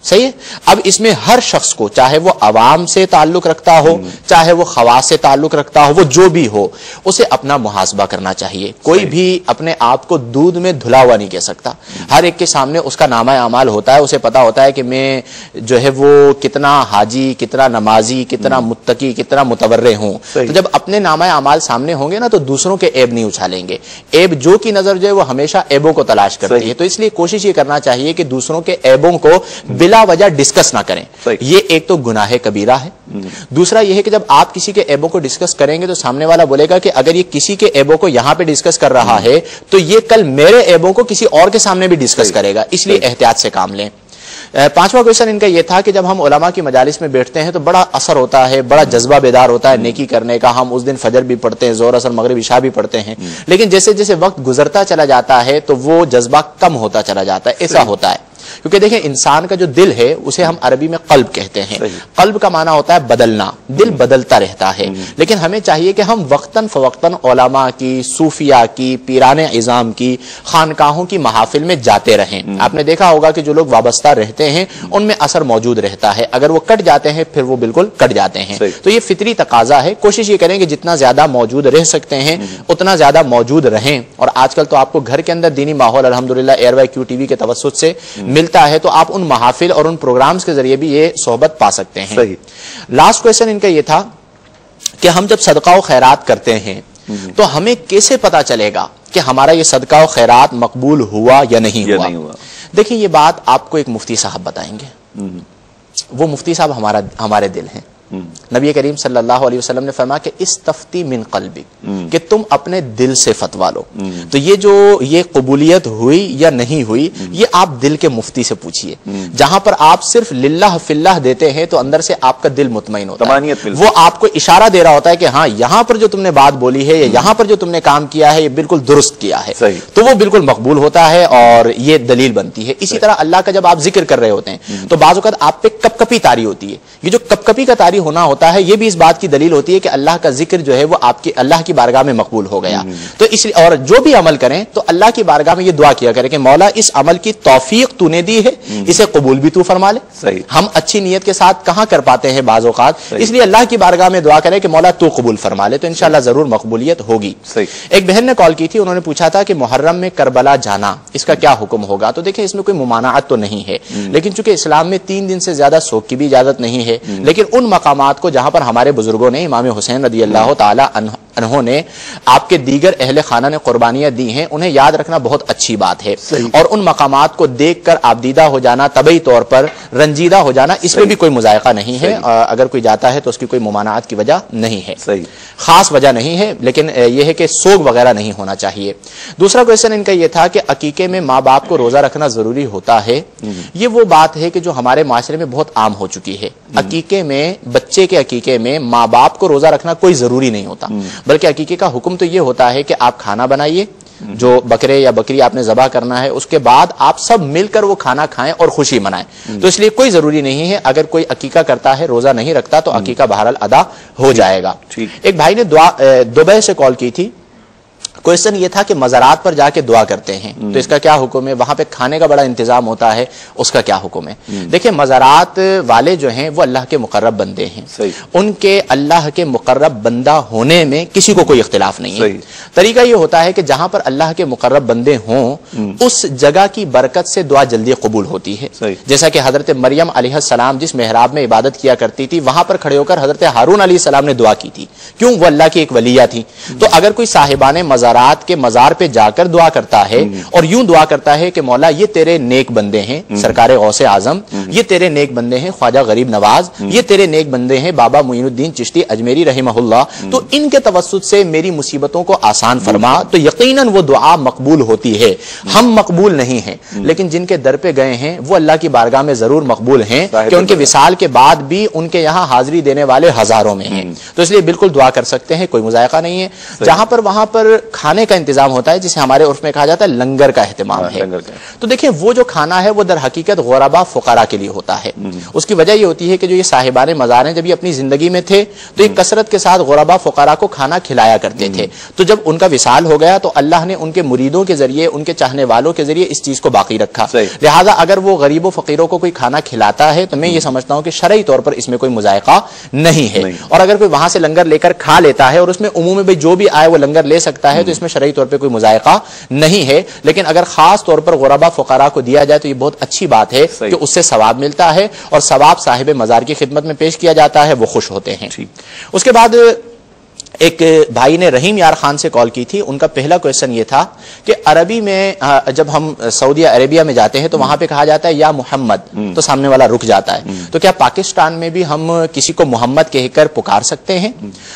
صحیح ہے؟ اب اس میں ہر شخص کو، چاہے وہ عوام سے تعلق رکھتا ہو، چاہے وہ خواص سے تعلق رکھتا ہو، وہ جو بھی ہو، اسے اپنا محاسبہ کرنا چاہیے۔ کوئی بھی اپنے آپ کو دودھ میں دھلا ہوا نہیں کہہ سکتا، ہر ایک کے سامنے اس کا نامہ اعمال ہوتا ہے، اسے پتا ہوتا ہے کہ میں جو ہے وہ کتنا حاجی، کتنا نمازی، کتنا متقی، کتنا متورع ہوں۔ تو جب اپنے نامہ اعمال سامنے ہوں گے نا تو دوسروں کے عیب نہیں اچھالیں گے، عیب جو کی نظر جو ہے وہ ہمیشہ عیبوں کو تلاش کرتی ہے، تو اس لیے کوشش یہ کرنا چاہیے کہ دوسروں کے عیبوں کو بلا وجہ ڈسکس نہ کریں۔ یہ ایک تو گناہ کبیرہ ہے۔ دوسرا یہ ہے کہ جب آپ کسی کے عیبوں کو ڈسکس کریں گے تو سامنے والا بولے گا کہ اگر یہ کسی کے عیبوں کو یہاں پہ ڈسکس کر رہا ہے تو یہ کل میرے عیبوں کو کسی اور کے سامنے بھی ڈسکس کرے گا، اس لیے احتیاط سے کام لیں۔ پانچواں کویشچن ان کا یہ تھا کہ جب ہم علماء کی مجالس میں بیٹھتے ہیں تو بڑا اثر ہوتا ہے، بڑا جذبہ بیدار ہوتا ہے نیکی کرنے کا، ہم اس دن فجر بھی پڑھتے ہیں، ظہر اثر مغرب عشاء بھی پڑھتے ہیں، لیکن جیسے جیسے وقت گزرتا چلا جاتا ہے تو وہ جذبہ کم ہوتا چلا جاتا ہے۔ ایسا ہوتا ہے کیونکہ دیکھیں انسان کا جو دل ہے اسے ہم عربی میں قلب کہتے ہیں، قلب کا معنی ہوتا ہے بدلنا، دل بدلتا رہتا ہے، لیکن ہمیں چاہیے کہ ہم وقتاً فوقتاً علماء کی، صوفیاء کی، پیران عظام کی، خانقاہوں کی محافل میں جاتے رہیں۔ آپ نے دیکھا ہوگا کہ جو لوگ وابستہ رہتے ہیں ان میں اثر موجود رہتا ہے، اگر وہ کٹ جاتے ہیں پھر وہ بالکل کٹ جاتے ہیں، تو یہ فطری تقاضا ہے۔ کوشش یہ کریں کہ جتنا زیادہ موجود رہ سکتے ہیں اتنا زیادہ موجود رہیں، اور آج کل تو آپ کو گھر کے اندر دینی ماحول الحمدللہ ایئر وائی کیو ٹی وی کے توسط سے ملتا ہے، تو آپ ان محافل اور ان پروگرامز کے ذریعے بھی یہ صحبت پا سکتے ہیں۔ لاسٹ کویشچن ان کا یہ تھا کہ ہم جب صدقہ و خیرات کرتے ہیں تو ہمیں کیسے پتا چلے گا کہ ہمارا یہ صدقہ و خیرات مقبول ہوا یا نہیں ہوا؟ دیکھیں یہ بات آپ کو ایک مفتی صاحب بتائیں گے، وہ مفتی صاحب ہمارے دل ہیں۔ نبی کریم صلی اللہ علیہ وسلم نے فرمایا کہ استفتی من قلبک، کہ تم اپنے دل سے فتوا لو۔ تو یہ قبولیت ہوئی یا نہیں ہوئی یہ آپ دل کے مفتی سے پوچھئے۔ جہاں پر آپ صرف للہ فی اللہ دیتے ہیں تو اندر سے آپ کا دل مطمئن ہوتا ہے، وہ آپ کو اشارہ دے رہا ہوتا ہے کہ ہاں یہاں پر جو تم نے بات بولی ہے یا یہاں پر جو تم نے کام کیا ہے یہ بالکل درست کیا ہے، تو وہ بالکل مقبول ہوتا ہے اور یہ دلیل بنتی ہے۔ اسی طرح اللہ کا جب آپ ذکر کر رہے ہوتے ہیں تو بعض اوقات آپ پہ کپ کپی طاری ہوتی ہے، یہ جو کپ کپی کا طاری ہونا ہوتا ہے یہ بھی اس بات کی دلیل ہوتی ہے کہ اللہ کا ذکر جو ہے وہ آپ کی اللہ کی بارگاہ میں مقبول ہو گیا. تو اس لیے اور جو بھی عمل کریں تو اللہ کی بارگاہ میں یہ دعا کیا کرے کہ مولا اس عمل کی توفیق تو نے دی ہے, اسے قبول بھی تو فرما لے. ہم اچھی نیت کے ساتھ کہاں کر پاتے ہیں بعض اوقات, اس لیے اللہ کی بارگاہ میں دعا کرے کہ مولا تو قبول فرما لے, تو انشاءاللہ ضرور مقبولیت ہوگی. ایک بہن نے کال کی تھی, انہوں نے پوچھا تھا کہ محرم میں کربلا جانا اس کا کیا حکم ہوگا. تو دیکھیں اس میں کوئی ممانعت تو نہیں ہے, لیکن چونکہ اسلام میں 3 دن سے زیادہ سوگ کی بھی اجازت نہیں ہے, لیکن ان مقامات کو جہاں پر ہمارے بزرگوں نے, امام حسین رضی اللہ تعالی عنہ نے, آپ کے دیگر اہل خانہ نے قربانیاں دی ہیں, انہیں یاد رکھنا بہت اچھی بات ہے. اور ان مقامات کو دیکھ کر آبدیدہ ہو جانا, طبعی طور پر رنجیدہ ہو جانا, اس میں بھی کوئی مذائقہ نہیں ہے. اگر کوئی جاتا ہے تو اس کی کوئی ممانعت کی وجہ نہیں ہے, خاص وجہ نہیں ہے, لیکن یہ ہے کہ سوگ وغیرہ نہیں ہونا چاہیے. دوسرا کویشچن ان کا یہ تھا کہ عقیقے میں ماں باپ کو روزہ رکھنا ضروری ہوتا ہے. یہ وہ بات ہے کہ جو ہمارے معاشرے میں بہت عام ہو چکی ہے. عقیقے میں, بچے کے عقیقے میں ماں باپ کو روزہ رکھنا کوئی ضروری نہیں ہوتا, بلکہ عقیقے کا حکم تو یہ ہوتا ہے کہ آپ کھانا بنائیے, جو بکرے یا بکری آپ نے ذبح کرنا ہے, اس کے بعد آپ سب مل کر وہ کھانا کھائیں اور خوشی منائیں. تو اس لیے کوئی ضروری نہیں ہے, اگر کوئی عقیقہ کرتا ہے روزہ نہیں رکھتا تو عقیقہ بہرحال ادا ہو جائے گا. ایک بھائی نے دبئی سے کال کی تھی, کویشچن یہ تھا کہ مزارات پر جا کے دعا کرتے ہیں تو اس کا کیا حکم ہے, وہاں پہ کھانے کا بڑا انتظام ہوتا ہے, اس کا کیا حکم ہے. دیکھیں مزارات والے جو ہیں وہ اللہ کے مقرب بندے ہیں, ان کے اللہ کے مقرب بندہ ہونے میں کسی کو کوئی اختلاف نہیں ہے. طریقہ یہ ہوتا ہے کہ جہاں پر اللہ کے مقرب بندے ہوں اس جگہ کی برکت سے دعا جلدی قبول ہوتی ہے. جیسا کہ حضرت مریم علیہ السلام جس محراب میں عبادت کیا کرتی تھی, وہاں پر کھڑے ہو کر حضرت ہارون علیہ السلام نے دعا کی تھی, کیوں, وہ اللہ کی ایک ولیہ تھی. تو اگر کوئی صاحبان مزارات کے مزار پہ جا کر دعا کرتا ہے اور یوں دعا کرتا ہے کہ مولا یہ تیرے نیک بندے ہیں سرکار غوث اعظم, یہ تیرے نیک بندے ہیں خواجہ غریب نواز, یہ تیرے نیک بندے ہیں بابا معین الدین چشتی اجمیری رحمہ اللہ, تو ان کے توسط سے میری مصیبتوں کو آسان فرما, تو یقیناً وہ دعا مقبول ہوتی ہے. ہم مقبول نہیں ہیں, لیکن جن کے در پہ گئے ہیں وہ اللہ کی بارگاہ میں ضرور مقبول ہیں, کہ ان کے وصال کے بعد بھی ان کے یہاں حاضری دینے والے ہزاروں میں ہیں. تو اس لیے بالکل دعا کر سکتے ہیں, کوئی مذائقہ نہیں ہے. جہاں پر وہاں پر کھانے کا انتظام ہوتا ہے, جسے ہمارے عرف میں کہا جاتا ہے لنگر کا اہتمام ہے, تو دیکھیں وہ جو کھانا ہے وہ در حقیقت غربا فقراء کے لیے ہوتا ہے. اس کی وجہ یہ ہوتی ہے کہ جو یہ صاحبان مزار ہیں جب یہ اپنی زندگی میں تھے تو یہ کثرت کے ساتھ غربا فقراء کو کھانا کھلایا کرتے تھے. تو جب ان کا وصال ہو گیا تو اللہ نے ان کے مریدوں کے ذریعے, ان کے چاہنے والوں کے ذریعے اس چیز کو باقی رکھا. لہٰذا اگر وہ غریب و فقیروں کو کوئی کھانا کھلاتا ہے تو میں یہ سمجھتا ہوں کہ شرعی طور پر اس میں کوئی مذائقہ نہیں ہے. اور اگر کوئی وہاں سے لنگر لے کر کھا لیتا ہے اور اس میں عموم میں جو بھی آئے وہ لنگر لے سکتا ہے, تو اس میں شرعی طور پہ کوئی مذائقہ نہیں ہے. لیکن اگر خاص طور پر غربا فقراء کو دیا جائے تو یہ بہت اچھی بات ہے کہ اس سے ثواب ملتا ہے, اور ثواب صاحب مزار کی خدمت میں پیش کیا جاتا ہے, وہ خوش ہوتے ہیں. اس کے بعد ایک بھائی نے رحیم یار خان سے کال کی تھی, ان کا پہلا کویشچن یہ تھا کہ عربی میں جب ہم سعودی عربیہ میں جاتے ہیں تو وہاں پہ کہا جاتا ہے یا محمد, تو سامنے والا رک جاتا ہے. تو کیا پاکستان میں بھی ہم کسی کو محمد کہہ کر پکار سکتے ہیں؟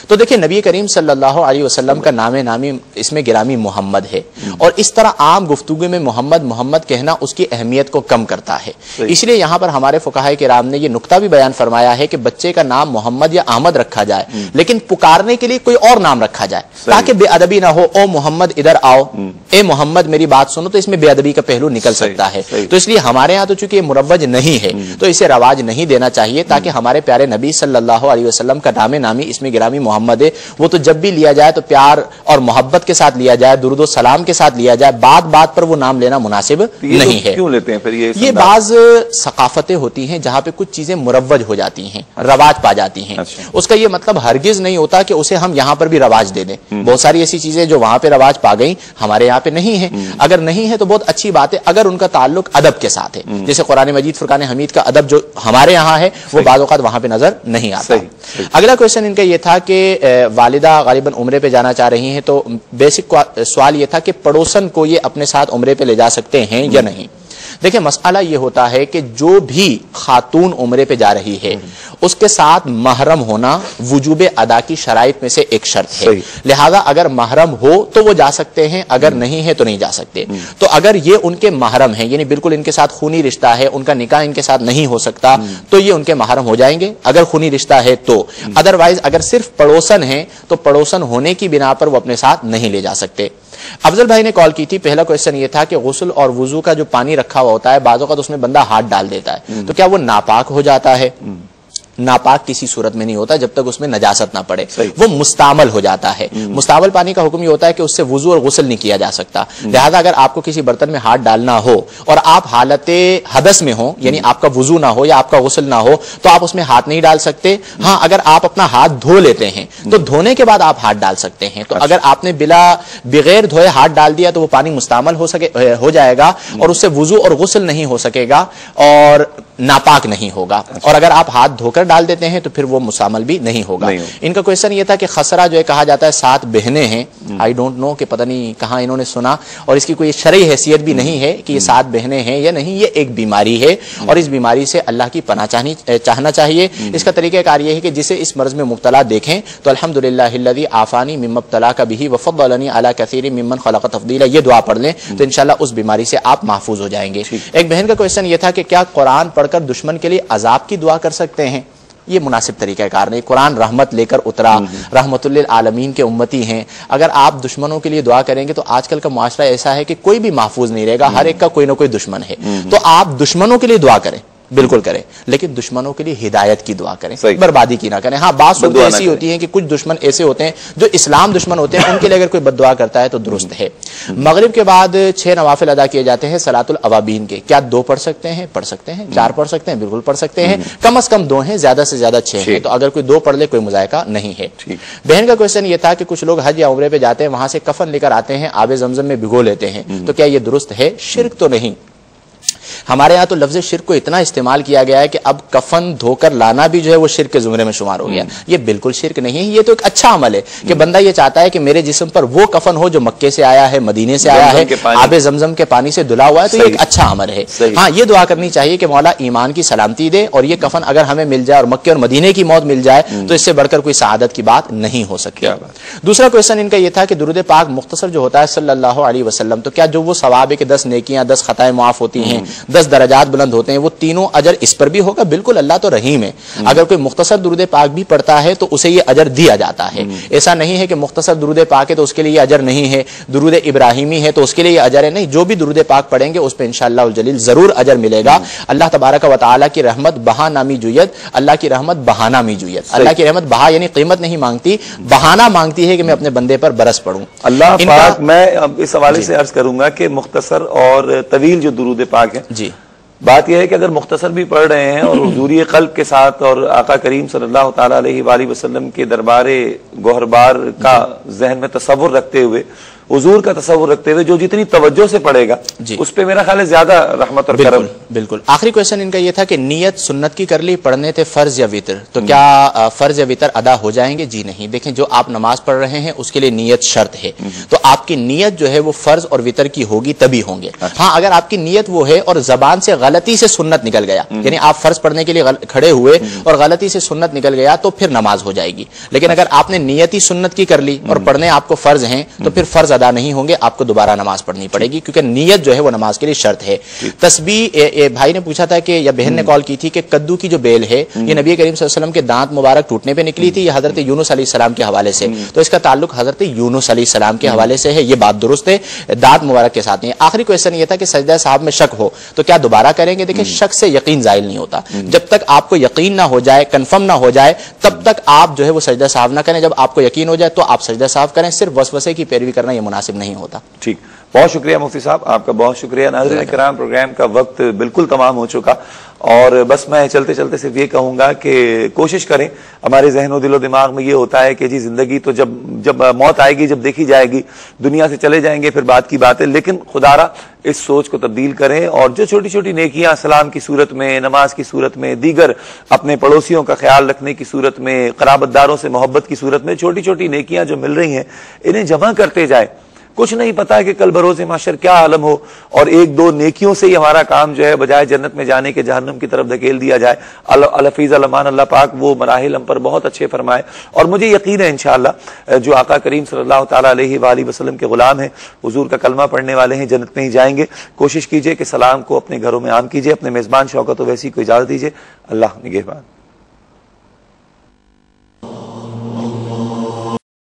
تو دیکھیں نبی کریم صلی اللہ علیہ وسلم کا نام نامی اس میں گرامی محمد ہے, اور اس طرح عام گفتگو میں محمد محمد کہنا اس کی اہمیت کو کم کرتا ہے. اس لیے یہاں پر ہمارے فقہائے کرام نے یہ نقطہ بھی بیان فرمایا ہے کہ بچے کا نام محمد یا احمد رکھا جائے, لیکن پکارنے کے لیے کوئی اور نام رکھا جائے تاکہ بے ادبی نہ ہو. او محمد ادھر آؤ, اے محمد میری بات سنو, تو اس میں بے ادبی کا پہلو نکل سکتا ہے. تو اس لیے ہمارے ہاں تو چونکہ یہ مروج نہیں ہے تو اسے رواج نہیں دینا چاہیے, تاکہ ہمارے پیارے نبی صلی اللہ علیہ وسلم کا نام نامی اس میں گرامی محمد ہے, وہ تو جب بھی لیا جائے تو پیار اور محبت کے ساتھ لیا جائے, درود و سلام کے ساتھ لیا جائے, بات بات پر وہ نام لینا مناسب نہیں ہے.
کیوں لیتے ہیں پھر یہ
بعض ثقافتیں ہوتی ہیں جہاں پہ کچھ چیزیں مروج ہو جاتی ہیں, رواج پا جاتی ہیں. اس کا یہ مطلب ہرگز نہیں ہوتا کہ اسے ہم یہاں پر بھی رواج دے دیں. بہت ساری ایسی چیزیں جو وہاں پہ رواج پا گئی ہمارے یہاں پہ نہیں ہے. اگر نہیں ہے تو بہت اچھی بات ہے, اگر ان کا تعلق ادب کے ساتھ ہے, جیسے قرآن مجید فرقان حمید کا ادب جو ہمارے یہاں ہے وہ بعض اوقات وہاں پہ نظر نہیں آتا. اگلا کویشچن ان کا یہ تھا کہ والدہ غالباً عمرے پہ جانا چاہ رہی ہیں, تو بیسک سوال یہ تھا کہ پڑوسن کو یہ اپنے ساتھ عمرے پہ لے جا سکتے ہیں یا نہیں. دیکھیں مسئلہ یہ ہوتا ہے کہ جو بھی خاتون عمرے پہ جا رہی ہے اس کے ساتھ محرم ہونا وجوب ادا کی شرائط میں سے ایک شرط ہے. لہذا اگر محرم ہو تو وہ جا سکتے ہیں, اگر نہیں ہے تو نہیں جا سکتے. تو اگر یہ ان کے محرم ہیں, یعنی بالکل ان کے ساتھ خونی رشتہ ہے, ان کا نکاح ان کے ساتھ نہیں ہو سکتا, تو یہ ان کے محرم ہو جائیں گے اگر خونی رشتہ ہے تو. ادروائز اگر صرف پڑوسن ہیں تو پڑوسن ہونے کی بنا پر وہ اپنے ساتھ نہیں لے جا سکتے. افضل بھائی نے کال کی تھی, پہلا کویشچن یہ تھا کہ غسل اور وضو کا جو پانی رکھا ہوا ہوتا ہے بعض اوقات اس میں بندہ ہاتھ ڈال دیتا ہے, تو کیا وہ ناپاک ہو جاتا ہے؟ ناپاک کسی صورت میں نہیں ہوتا جب تک اس میں نجاست نہ پڑے، وہ مستعمل ہو جاتا ہے۔ مستعمل پانی کا حکم یہ ہوتا ہے کہ اس سے وضو اور غسل نہیں کیا جا سکتا، لہذا اگر آپ کو کسی برتن میں ہاتھ ڈالنا ہو اور آپ حالت حدث میں ہو، یعنی آپ کا وضو نہ ہو یا آپ کا غسل نہ ہو، تو آپ اس میں ہاتھ نہیں ڈال سکتے۔ ہاں اگر آپ اپنا ہاتھ دھو لیتے ہیں تو دھونے کے بعد آپ ہاتھ ڈال سکتے ہیں، تو اگر آپ نے بغیر دھوئے ہاتھ ڈال دیا تو وہ پانی مستعمل ہو جائے گا اور اس سے وضو اور غسل نہیں ہو سکے گا اور ناپاک نہیں ہوگا، اور اگر آپ ہاتھ دھو کر ڈال دیتے ہیں تو پھر وہ مستعمل بھی نہیں ہوگا۔ ان کا کوشچن یہ تھا کہ خسرہ جو ہے کہا جاتا ہے 7 بہنیں ہیں، آئی ڈونٹ نو کہ پتہ نہیں کہاں انہوں نے سنا، اور اس کی کوئی شرعی حیثیت بھی نہیں ہے کہ یہ 7 بہنیں ہیں یا نہیں، یہ ایک بیماری ہے اور اس بیماری سے اللہ کی پناہ چاہنا چاہیے۔ اس کا طریقہ کار یہ ہے کہ جسے اس مرض میں مبتلا دیکھیں تو الحمدللہ الذی عافانی مما ابتلاک بہ وفضلنی علی کثیر ممن خلق تفضیلا، یہ دعا پڑھ لیں تو انشاءاللہ اس بیماری سے آپ محفوظ ہو جائیں گے۔ ایک بہن کا کوشچن یہ تھا کہ کیا قرآن پڑھ کر دشمن کے لیے عذاب کی دعا کر سکتے ہیں؟ یہ مناسب طریقہ کار نہیں، قرآن رحمت لے کر اترا، رحمت للعالمین کے امتی ہیں، اگر آپ دشمنوں کے لیے دعا کریں گے تو آج کل کا معاشرہ ایسا ہے کہ کوئی بھی محفوظ نہیں رہے گا، ہر ایک کا کوئی نہ کوئی دشمن ہے، تو آپ دشمنوں کے لیے دعا کریں، بالکل کریں، لیکن دشمنوں کے لیے ہدایت کی دعا کریں، بربادی کی نہ کریں۔ ہاں بعض صورتیں ایسی ہوتی ہیں کہ کچھ دشمن ایسے ہوتے ہیں جو اسلام دشمن ہوتے ہیں، ان کے لیے اگر کوئی بد دعا کرتا ہے تو درست ہے۔ مغرب کے بعد 6 نوافل ادا کیے جاتے ہیں صلاۃ الاوابین کے، کیا 2 پڑھ سکتے ہیں؟ پڑھ سکتے ہیں۔ 4 پڑھ سکتے ہیں؟ بالکل پڑھ سکتے ہیں، کم از کم 2 ہیں، زیادہ سے زیادہ 6 ہیں، تو اگر کوئی 2 پڑھ لے کوئی مذائقہ نہیں ہے۔ بہن کا کوشچن یہ تھا کہ کچھ لوگ حج یا عمرے پہ جاتے ہیں، وہاں سے کفن لے کر آتے ہیں، آب زمزم میں بھگو لیتے ہیں، تو کیا یہ درست ہے؟ شرک تو نہیں، ہمارے ہاں تو لفظ شرک کو اتنا استعمال کیا گیا ہے کہ اب کفن دھو کر لانا بھی جو ہے وہ شرک کے زمرے میں شمار ہو گیا۔ یہ بالکل شرک نہیں ہے، یہ تو ایک اچھا عمل ہے کہ بندہ یہ چاہتا ہے کہ میرے جسم پر وہ کفن ہو جو مکے سے آیا ہے، مدینے سے آیا ہے، آب زمزم کے پانی سے دھلا ہوا ہے، تو یہ ایک اچھا عمل ہے۔ ہاں یہ دعا کرنی چاہیے کہ مولا ایمان کی سلامتی دے، اور یہ کفن اگر ہمیں مل جائے اور مکے اور مدینے کی موت مل جائے تو اس سے بڑھ کر کوئی سعادت کی بات نہیں ہو سکتی۔ دوسرا کویشچن ان کا یہ تھا کہ درود پاک مختصر جو ہوتا ہے صلی اللہ علیہ وسلم، تو کیا جو وہ ثواب ہے کہ 10 نیکیاں 10 خطائیں معاف ہوتی ہیں، 10 درجات بلند ہوتے ہیں، وہ تینوں اجر اس پر بھی ہوگا؟ بالکل، اللہ تو رحیم ہے، اگر کوئی مختصر درود پاک بھی پڑھتا ہے تو اسے یہ اجر دیا جاتا ہے۔ ایسا نہیں ہے کہ مختصر درود پاک ہے تو اس کے لیے اجر نہیں ہے، درود ابراہیمی ہے تو اس کے لیے اجر ہے، نہیں، جو بھی درود پاک پڑھیں گے اس پہ انشاءاللہ الجلیل ضرور اجر ملے گا۔ اللہ تبارک و تعالی کی رحمت بہا نامی جویت، اللہ کی رحمت بہانہ می جویت، اللہ کی رحمت بہا یعنی قیمت نہیں مانگتی، بہانہ مانگتی ہے کہ میں اپنے بندے پر برس پڑھوں۔ اللہ
پاک، میں اس حوالے سے عرض کروں گا کہ مختصر اور طویل جو درود پاک ہے، جی بات یہ ہے کہ اگر مختصر بھی پڑھ رہے ہیں اور حضوری قلب کے ساتھ اور آقا کریم صلی اللہ تعالی علیہ وآلہ وسلم کے دربار گوہربار کا ذہن میں تصور رکھتے ہوئے، حضور کا تصور رکھتے ہوئے جو جتنی توجہ سے پڑھے گا اس پہ میرا خیال ہے زیادہ رحمت اور کرم۔
بالکل۔ آخری کویشچن ان کا یہ تھا کہ نیت سنت کی کر لی، پڑھنے تھے فرض یا وتر، تو کیا فرض یا وتر ادا ہو جائیں گے؟ جی نہیں، دیکھیں جو آپ نماز پڑھ رہے ہیں اس کے لیے نیت شرط ہے، تو آپ کی نیت جو ہے وہ فرض اور وتر کی ہوگی تبھی ہوں گے۔ ہاں اگر آپ کی نیت وہ ہے اور زبان سے غلطی سے سنت نکل گیا، یعنی آپ فرض پڑھنے کے لیے کھڑے ہوئے اور غلطی سے سنت نکل گیا تو پھر نماز ہو جائے گی، لیکن اگر آپ نے نیت ہی سنت کی کر لی اور پڑھنے آپ کو فرض ہیں تو پھر فرض ادا نہیں ہوں گے، آپ کو دوبارہ نماز پڑھنی پڑے گی، کیونکہ نیت جو ہے وہ نماز کے لیے شرط ہے۔ تسبیح، بھائی نے پوچھا تھا کہ یا بہن نے کال کی تھی کہ کدو کی جو بیل ہے یہ نبی کریم صلی اللہ علیہ وسلم کے دانت مبارک ٹوٹنے پہ نکلی تھی، یہ حضرت یونس علیہ السلام کے حوالے سے، تو اس کا تعلق حضرت یونس علیہ السلام کے حوالے سے ہے، یہ بات درست ہے، دانت مبارک کے ساتھ نہیں۔ آخری کویشچن یہ تھا کہ سجدہ صاحب میں شک ہو تو کیا دوبارہ کریں گے؟ دیکھیں شک سے یقین زائل نہیں ہوتا، جب تک آپ کو یقین نہ ہو جائے، کنفرم نہ ہو جائے، تب تک آپ جو ہے وہ سجدہ صاحب نہ کریں، جب آپ کو یقین ہو جائے تو آپ سجدہ صاحب کریں، صرف وسوسے کی پیروی کرنا یہ مناسب نہیں ہوتا۔
ٹھیک، بہت شکریہ مفتی صاحب، آپ کا بہت شکریہ۔ ناظرین کرام، پروگرام کا وقت بالکل تمام ہو چکا، اور بس میں چلتے چلتے صرف یہ کہوں گا کہ کوشش کریں، ہمارے ذہن و دل و دماغ میں یہ ہوتا ہے کہ جی زندگی تو جب موت آئے گی، جب دیکھی جائے گی، دنیا سے چلے جائیں گے پھر بات کی بات ہے، لیکن خدا را اس سوچ کو تبدیل کریں، اور جو چھوٹی چھوٹی نیکیاں سلام کی صورت میں، نماز کی صورت میں، دیگر اپنے پڑوسیوں کا خیال رکھنے کی صورت میں، قرابت داروں سے محبت کی صورت میں چھوٹی چھوٹی نیکیاں جو مل رہی ہیں انہیں جمع کرتے جائیں۔ کچھ نہیں پتا کہ کل بروز محشر کیا عالم ہو، اور 1-2 نیکیوں سے ہی ہمارا کام جو ہے بجائے جنت میں جانے کے جہنم کی طرف دھکیل دیا جائے۔ الحفیظ المان اللہ پاک وہ مراحل ہم پر بہت اچھے فرمائے، اور مجھے یقین ہے انشاءاللہ جو آقا کریم صلی اللہ تعالی علیہ وآلہ وسلم کے غلام ہیں، حضور کا کلمہ پڑھنے والے ہیں، جنت میں ہی جائیں گے۔ کوشش کیجئے کہ سلام کو اپنے گھروں میں عام کیجئے۔ اپنے میزبان شوکت اویسی کو اجازت دیجئے۔ اللہ نگہبان۔